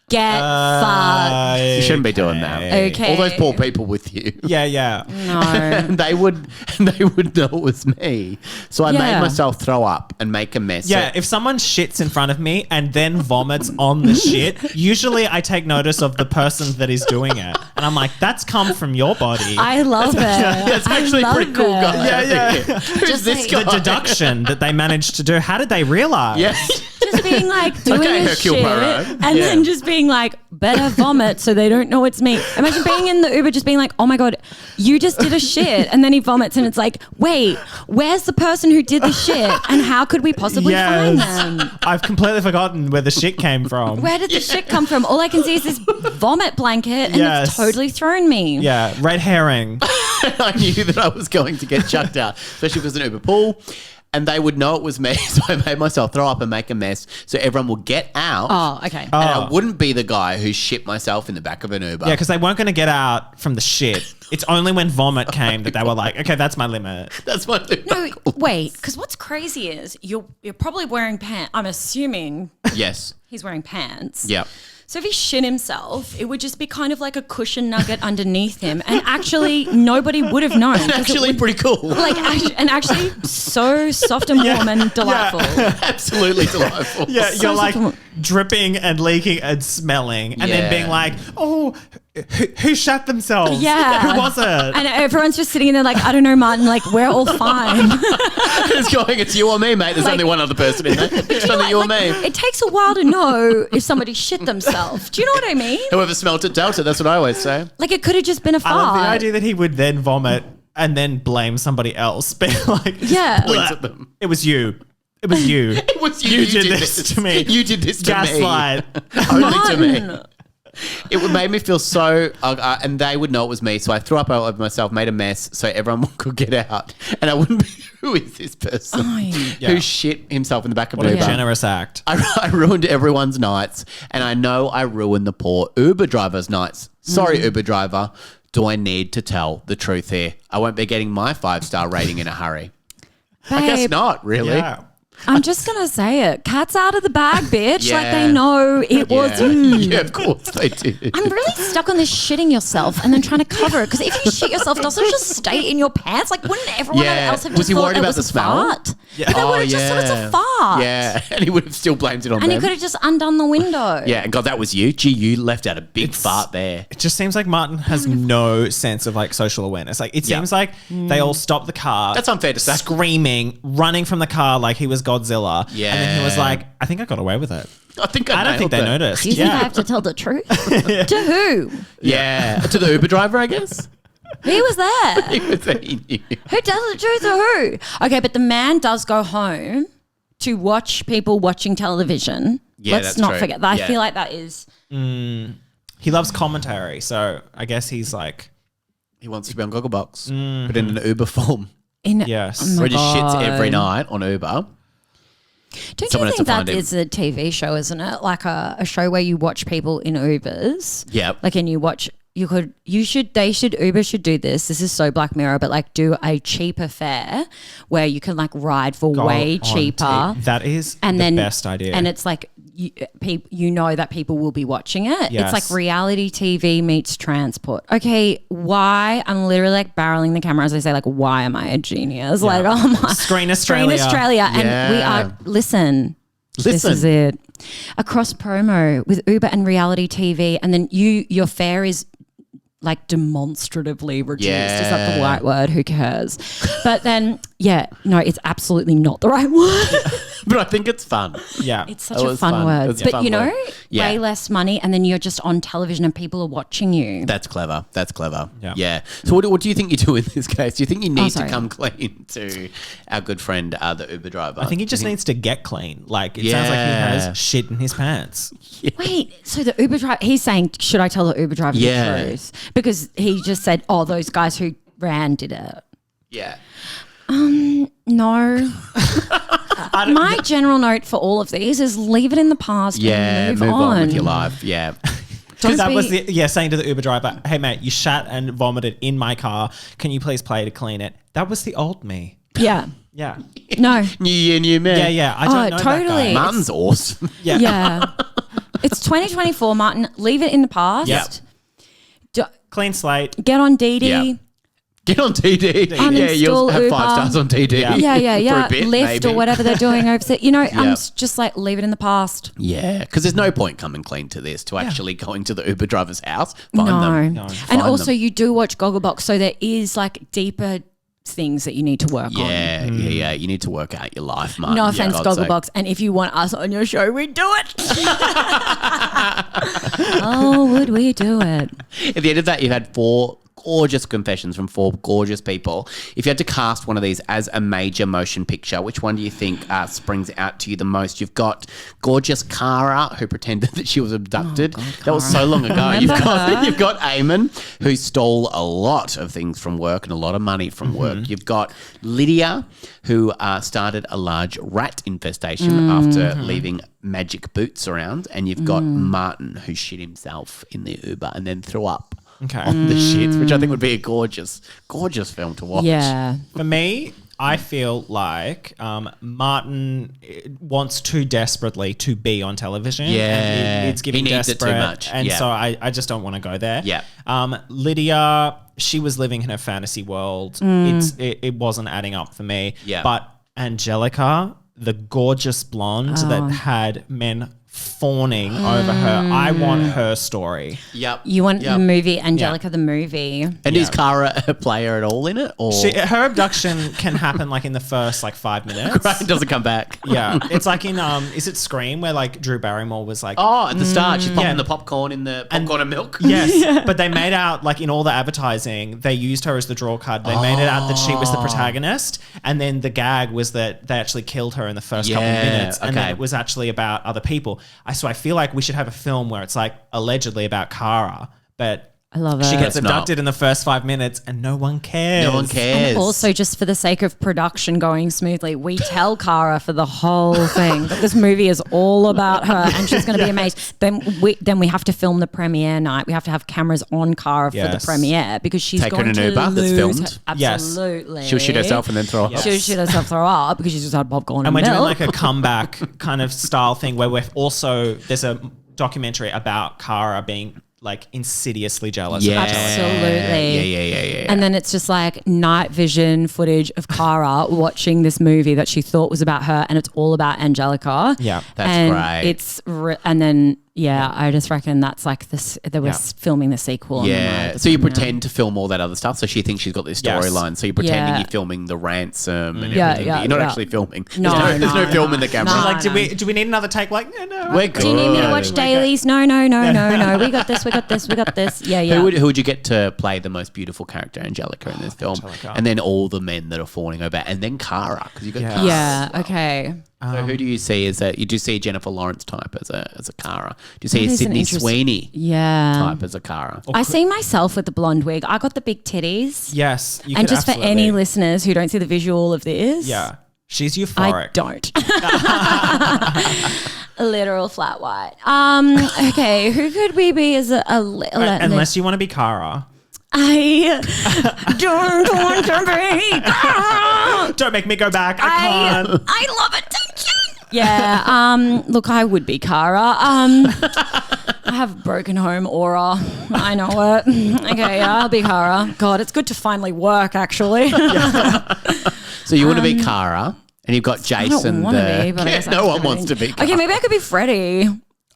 Get fucked. You shouldn't be doing that. Okay. All those poor people with you. Yeah. No. And they would know it was me. So I made Yeah. myself throw up and make a mess. Yeah, So- if someone shits in front of me and then vomits on the shit, usually I take notice of the person that is doing it. And I'm like, that's come from your body. I love it. That's actually I a pretty love cool it. guy. Yeah. Who's this guy? the deduction that they managed to do, how did they realize? Yeah. Just being like doing Okay, a Hercule shit Poirot. and Yeah. then just being like, better vomit so they don't know it's me. Imagine being in the Uber just being like, oh my God, you just did a shit. And then he vomits and it's like, wait, where's the person who did the shit? And how could we possibly find them? I've completely forgotten where the shit came from. Where did the shit come from? All I can see is this vomit blanket and Yes. it's totally thrown me. Yeah, red herring. I knew that I was going to get chucked out, especially if it was an Uber pool. And they would know it was me, so I made myself throw up and make a mess so everyone would get out. Oh, okay. And I wouldn't be the guy who shit myself in the back of an Uber. Yeah, because they weren't going to get out from the shit. It's only when vomit came that they were like, okay, that's my limit. That's my No, wait, because what's crazy is you're probably wearing pants. I'm assuming Yes. he's wearing pants. Yep. So if he shit himself, it would just be kind of like a cushion nugget underneath him, and actually nobody would have known. 'cause it Actually, would- pretty cool. like actually so soft and warm and delightful. Absolutely delightful. Yeah, So you're like soft dripping and leaking and smelling and then Yeah. being like, oh, who shat themselves? Yeah. Who was it? And everyone's just sitting there like, I don't know, Martin, like, we're all fine. It's going, it's you or me, mate. There's Like- only one other person in there. It's only you or me. It takes a while to know if somebody shit themselves. Do you know what I mean? Whoever smelt it dealt it. That's what I always say. Like, it could have just been a I love the fart. idea that he would then vomit and then blame somebody else. Being like, Yeah. Points at them. it was you. It was you. It was you. You did this to me. You did this to Gaslight. me. Only to me. It would make me feel so, and they would know it was me. So I threw up all over myself, made a mess, so everyone could get out, and I wouldn't be. Who is this person who shit himself in the back of What an a Uber? generous act. I ruined everyone's nights, and I know I ruined the poor Uber driver's nights. Sorry, Uber driver. Do I need to tell the truth here? I won't be getting my 5-star rating in a hurry. I guess Babe, not, really. Yeah. I'm just going to say it. Cat's out of the bag, bitch. Yeah. Like, they know it was you. Yeah, of course they do. I'm really stuck on this shitting yourself and then trying to cover it. Because if you shit yourself, doesn't it just stay in your pants? Like, wouldn't everyone else have Was just he thought worried it about was the a smell? fart? Yeah. But they would have just thought it's a fart. Yeah, and he would have still blamed it on And them. he could have just undone the window. Yeah, and God, that was you. Gee, you left out a big fart there. It just seems like Martin has no sense of like social awareness. Like it seems like they all stopped the car. That's unfair to say. Screaming, running from the car like he was Godzilla. Yeah. And then he was like, I think I got away with it. I think I don't think they noticed. Do you think I have to tell the truth? To who? Yeah, to the Uber driver, I guess. He was there. He knew. Who tells the truth to who? Okay, but the man does go home to watch people watching television. Yeah, Let's that's not true. forget that. Yeah. I feel like that is. He loves commentary, so I guess he's like, He wants to be on Gogglebox, but in an Uber form. yes. Oh my Where he just shits God. every night on Uber. Don't Someone you has think to find that him. is a TV show, isn't it? Like a show where you watch people in Ubers. Yep. Like, and you watch. Uber should do this. This is so Black Mirror, but like do a cheaper fare where you can like ride for Go way on cheaper. That is And the then best idea. And it's like you know that people will be watching it. Yes. It's like reality TV meets transport. Okay, why? I'm literally like barreling the camera as I say, like, why am I a genius? Like, oh my, Screen Australia. Screen Australia, and we Yeah. are listen. This Listen. is it. A cross promo with Uber and reality TV, and then your fare is like demonstratively reduced. Is that the Yeah. right word? Who cares? But then, yeah, no, it's absolutely not the right word. But I think it's fun. Yeah. It's such It a was fun fun. It word. was a But fun you know, word. Yeah. way less money, and then you're just on television and people are watching you. That's clever. That's clever. Yeah. So what do you think you do in this case? Do you think you need to sorry. come clean to our good friend, the Uber driver? I think he just needs to get clean. Like it sounds like he Yeah. has shit in his pants. Wait, so the Uber driver, he's saying, should I tell the Uber driver Yeah. the truth? Because he just said, oh, those guys who ran did it. Yeah. No. My general note for all of these is leave it in the past Yeah. and Move move on with your life. Yeah. Don't That be- was saying to the Uber driver, hey mate, you shat and vomited in my car. Can you please play to clean it? That was the old me. Yeah. Yeah. No. New year, new me. Yeah. I don't know totally. that guy. Martin's awesome. Yeah. Yeah. It's 2024, Martin. Leave it in the past. Yep. Do- Clean slate. get on DD. Yeah. Get on TD. Yeah, you'll Uninstall have 5 Uber. stars on TD. Yeah. For a bit, Lyft maybe. or whatever they're doing over there. You know, I'm Yeah. just like, leave it in the past. Yeah, because there's no point coming clean to this, to actually going to the Uber driver's house. Find them. No. Find And also, them. you do watch Gogglebox, so there is like deeper things that you need to work on. Yeah. You need to work out your life, Martin. No for offense, God's sake. Gogglebox. And if you want us on your show, we'd do it. Oh, would we do it? At the end of that, you've had 4 gorgeous confessions from 4 gorgeous people. If you had to cast one of these as a major motion picture, which one do you think springs out to you the most? You've got gorgeous Cara, who pretended that she was abducted. That was so long ago. You've got Eamon, who stole a lot of things from work and a lot of money from work. You've got Lydia, who started a large rat infestation after leaving magic boots around. And you've got Martin, who shit himself in the Uber and then threw up on the shit, which I think would be a gorgeous, gorgeous film to watch. Yeah. For me, I feel like Martin wants too desperately to be on television. Yeah. And it's giving He needs it too desperate, much. And Yeah. so I just don't want to go there. Yeah. Lydia, she was living in her fantasy world. It wasn't adding up for me. Yeah. But Angelica, the gorgeous blonde that had men fawning over her. I want her story. Yep. You want Yep. the movie, Angelica the movie. And is Cara a player at all in it? Or Her abduction can happen like in the first like 5 minutes. Right, doesn't come back? Yeah, it's like in is it Scream where like Drew Barrymore was like, Oh, at the start, she's popping Yeah. the popcorn in the popcorn and milk. yes, but they made out like in all the advertising they used her as the draw card. They made it out that she was the protagonist, and then the gag was that they actually killed her in the first couple of Yeah, minutes, and then okay. it was actually about other people. So I feel like we should have a film where it's like allegedly about Cara, but I love it. she gets It's not. abducted in the first 5 minutes and no one cares. No one cares. And also, just for the sake of production going smoothly, we tell Cara for the whole thing that this movie is all about her and she's going to be amazed. Then we have to film the premiere night. We have to have cameras on Cara for the Yes. premiere because she's Take her going in an to Uber that's lose filmed. her- Yes. Absolutely. She'll shoot herself and then throw up. She'll shoot herself, throw up because she's just had popcorn And and we're doing milk. like a comeback kind of style thing where we're also, there's a documentary about Cara being like insidiously jealous. Yeah. of Angelica. Absolutely. Yeah. And then it's just like night vision footage of Cara watching this movie that she thought was about her, and it's all about Angelica. Yeah. That's and great. And then I just reckon that's like this. They were Yeah. filming the sequel. on the night Yeah. of the So you premiere. pretend to film all that other stuff. So she thinks she's got this Yes. storyline. So you're pretending Yeah. you're filming the ransom and Yeah, everything. yeah, but you're not yeah. actually filming. No, there's no no, film no. in the camera. No. Like, do we need another take? Like, no. We're good. Do you need me to watch dailies? No. We got this. Yeah. Who would you get to play the most beautiful character, Angelica, in this film? Angelica. And then all the men that are fawning over, and then Cara, because you got Yeah. Cara. Yeah. Okay. So who do you see as a? You do see Jennifer Lawrence type as a Cara? Do you see That a is an Sydney interest- Sweeney Yeah. type as a Cara? I see myself with the blonde wig. I got the big titties. Yes. You And could just for absolutely. any listeners who don't see the visual of this, Yeah. She's I euphoric. don't. A literal flat white. Okay, who could we be as a Unless you want to be Cara. I don't want to be. Don't make me go back. I can't. I love attention. Yeah. Look, I would be Cara. I have broken home aura. I know it. Okay, yeah, I'll be Cara. God, it's good to finally work. Actually, So you want to be Cara, and you've got I Jason. don't want to be, but I guess I no have one to wants to be. Cara. Okay, maybe I could be Freddie.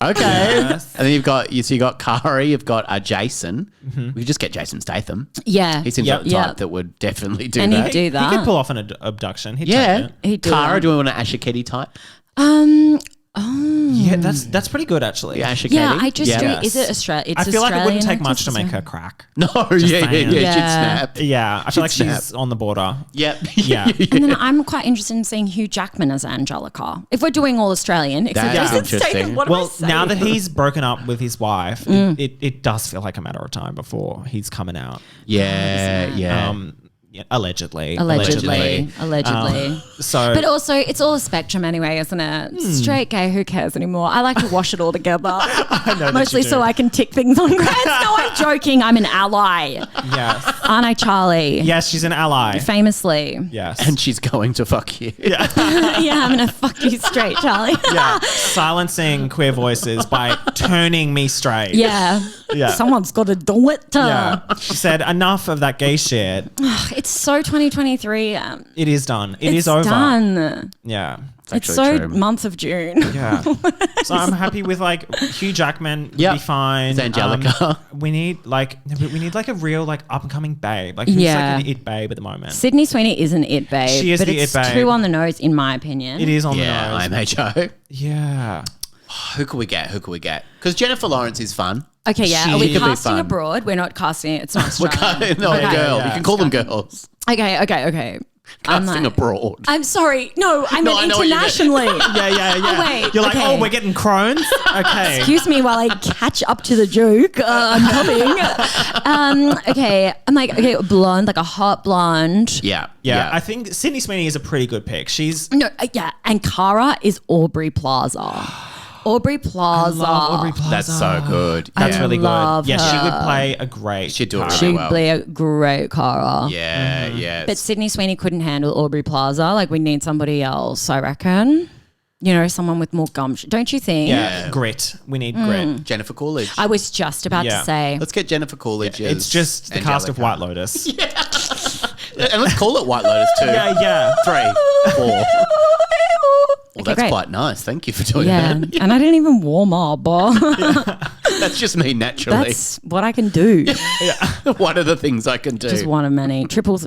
Okay. Yes. And then you've got Cara, you've got Jason. Mm-hmm. We could just get Jason Statham. Yeah, He seems Yep. like the type Yep. that would definitely do And that. he'd do that. He could pull off an abduction. He'd Yeah. take it. He'd do Cara, that. do we want an Asher Ketty type? Yeah, that's pretty good actually. Yeah, Asher Yeah, Ketty? I just do. Yes. Is it Australia? I feel like it wouldn't take much to make her crack. No, yeah, saying. she'd Yeah. snap. Yeah, I feel like She'd she's on the border. Yep. Yeah. And then I'm quite interested in seeing Hugh Jackman as Angelica. If we're doing all Australian, except That's Jason interesting. Statham, what am I Well, saying? now that he's broken up with his wife, it does feel like a matter of time before he's coming out. Yeah. Allegedly. Allegedly. So, But also, it's all a spectrum anyway, isn't it? Straight, gay, who cares anymore? I like to wash it all together. know that Mostly you do. so I can tick things on grants. No, I'm joking. I'm an ally. yes. Aren't I, Charlie? Yes, she's an ally. Famously. Yes. And she's going to fuck you. Yeah, I'm going to fuck you straight, Charlie. yeah. Silencing queer voices by turning me straight. Yeah. Yeah. Someone's got to do it. Yeah. She said, enough of that gay shit. It's so 2023. It is done. It It's is over. done. Yeah. It's actually so true. month of June. Yeah. So I'm happy with like Hugh Jackman. Yep. Be fine. It's Angelica. We need like a real like up and coming babe. Like who's Yeah. like an it babe at the moment. Sydney Sweeney isn't it, babe. She is but the it's it babe. too on the nose, in my opinion. It is on Yeah, the nose. IMHO. Yeah. Who could we get? Because Jennifer Lawrence is fun. Okay, yeah. She Are we could be casting fun. abroad? We're not casting it. It's not We're Australian. no, Okay. girl. Yeah. You can call them girls. Okay. Casting abroad. I'm sorry. No, I No, meant I know what you meant. internationally. Yeah. Oh, wait. You're like, okay. oh, we're getting crones? Okay. Excuse me while I catch up to the joke. I'm coming. Okay. I'm like, okay, blonde, like a hot blonde. Yeah. Yeah, I think Sydney Sweeney is a pretty good pick. She's No, yeah. And Cara is Aubrey Plaza. Aubrey Plaza. Aubrey Plaza. That's so good. That's Yeah. really good. love Yeah, she her. would play a great. She'd do it Cara. really She'd well. be a great Cara. Yeah, yeah. But Sydney Sweeney couldn't handle Aubrey Plaza. Like, we need somebody else, I reckon. You know, someone with more gumption. Don't you think? Yeah, grit. We need grit. Jennifer Coolidge. I was just about Yeah. to say. Let's get Jennifer Coolidge. as It's just the cast of Angelica. White Lotus. And let's call it White Lotus too. Yeah. 3, 4. Well, Okay, that's great. quite nice. Thank you for doing Yeah, that. and I didn't even warm up. That's just me naturally. That's what I can do. One of the things I can do. Just one of many. Triples,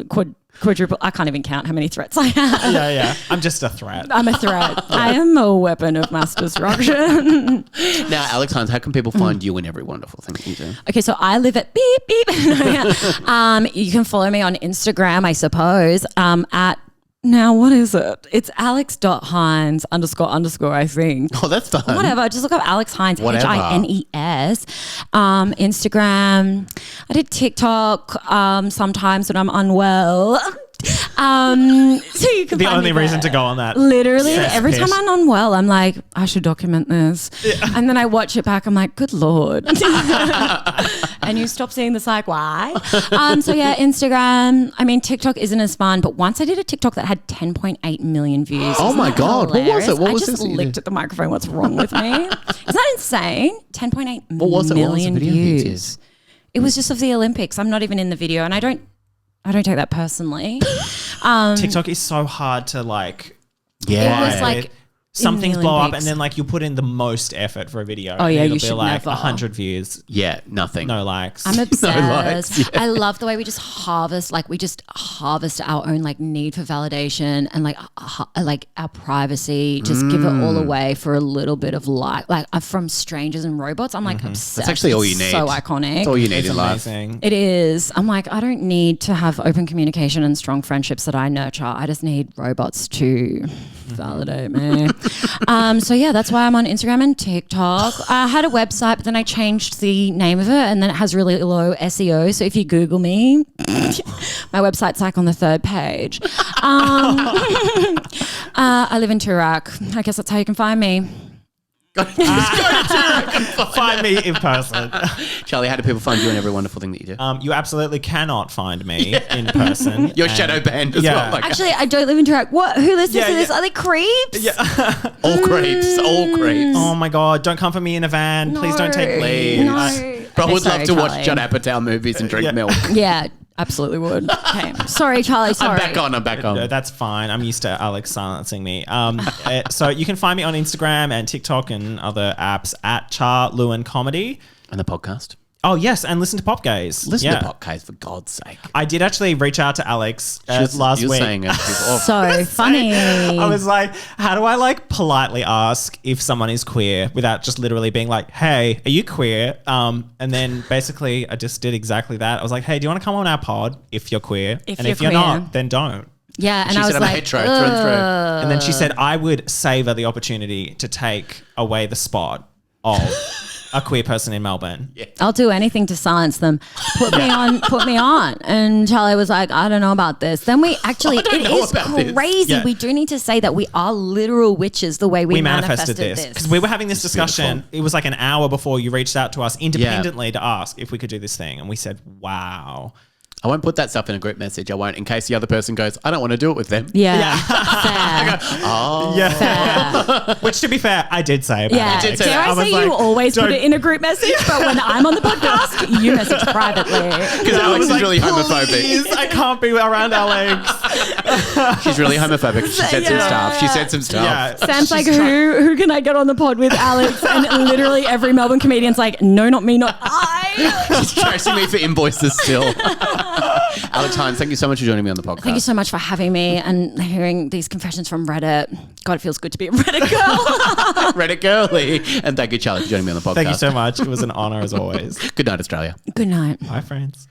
quadruple. I can't even count how many threats I have. Yeah. I'm just a threat. I'm a threat. I am a weapon of mass destruction. Now, Alex Hines, how can people find you in every wonderful thing that you do? Okay, so I live at beep beep. You can follow me on Instagram, I suppose, at Now, what is it? It's alex.hines _ I think. Oh, that's fun. Whatever. Just look up Alex Hines, Whatever. Hines. Instagram. I did TikTok sometimes when I'm unwell. So you can The find only me reason there. to go on that. Literally, Cesspit. every time I'm unwell, I'm like, I should document this. And then I watch it back, I'm like, good Lord. And you stop seeing this, like, why? So yeah, Instagram. I mean, TikTok isn't as fun, but once I did a TikTok that had 10.8 million views. Oh my God. What was it? What was I just this? licked at the microphone. What's wrong with me? Is that insane? 10.8 What was it? What was the million video views. views? It was just of the Olympics. I'm not even in the video, and I don't take that personally. TikTok is so hard to like. Yeah. It was like some in the things blow up, Olympics. and then like you put in the most effort for a video. Oh, and yeah, it'll you be should like never. 100 views, Yeah, nothing. no likes. I'm likes, obsessed. yeah. I love the way we just harvest our own like need for validation and like our privacy. Just give it all away for a little bit of like from strangers and robots. I'm like obsessed. That's actually all you It's need. So iconic. That's all you need It's in life. amazing. It is. I'm like, I don't need to have open communication and strong friendships that I nurture. I just need robots to validate me. So yeah, that's why I'm on Instagram and TikTok. I had a website, but then I changed the name of it, and then it has really low SEO. So if you Google me, my website's like on the 3rd page. I live in Turak. I guess that's how you can find me. Find me in person. Charlie, how do people find you and every wonderful thing that you do? You absolutely cannot find me in person. You're And- shadow banned as yeah. well. Like, Actually, I don't live in Turak. What? Who listens Yeah, to this? yeah. Are they creeps? Yeah. all creeps. All creeps. Oh my God! Don't come for me in a van. Please don't take me. Please. No. But I Okay, would love sorry, to watch Charlie. Judd Apatow movies and drink Yeah. milk. Yeah, absolutely would. Okay. Sorry, Charlie. Sorry. I'm back on. No, that's fine. I'm used to Alex silencing me. So you can find me on Instagram and TikTok and other apps at Lewin Comedy. And the podcast. Oh yes, and listen to Pop Gaze. Listen Yeah. to podcast, for God's sake. I did actually reach out to Alex last You're week. saying it before. So funny. I was like, how do I like politely ask if someone is queer without just literally being like, hey, are you queer? And then basically I just did exactly that. I was like, hey, do you want to come on our pod if you're queer? If and you're if you're queer. not, then don't. Yeah, and She I was said I'm a like, hetero through and through. And then she said, I would savor the opportunity to take away the spot of a queer person in Melbourne. Yeah. I'll do anything to silence them. Put me on. And Charlie was like, I don't know about this. Then we actually, don't it know is about this. crazy. Yeah. We do need to say that we are literal witches the way we manifested this because we were having this discussion. beautiful. It was like an hour before you reached out to us independently to ask if we could do this thing. And we said, wow. I won't put that stuff in a group message. I won't, in case the other person goes, I don't want to do it with them. Yeah. Fair. Oh. Yeah. Fair. Which, to be fair, I did say about Yeah. it. did say Dare that. I was say like, you always put don't- it in a group message, but when I'm on the podcast, you message privately. Because I Alex was is like, really homophobic. please, I can't be around Alex. She's really homophobic. She said some stuff. She said some stuff. Yeah. Sam's like, She's trying- who can I get on the pod with, Alex? And literally every Melbourne comedian's like, no, not me, not I. She's chasing me for invoices still. Alex Hines, thank you so much for joining me on the podcast. Thank you so much for having me and hearing these confessions from Reddit. God, it feels good to be a Reddit girl. Reddit girly. And thank you, Charlie, for joining me on the podcast. Thank you so much. It was an honor as always. Good night, Australia. Good night. Bye, friends.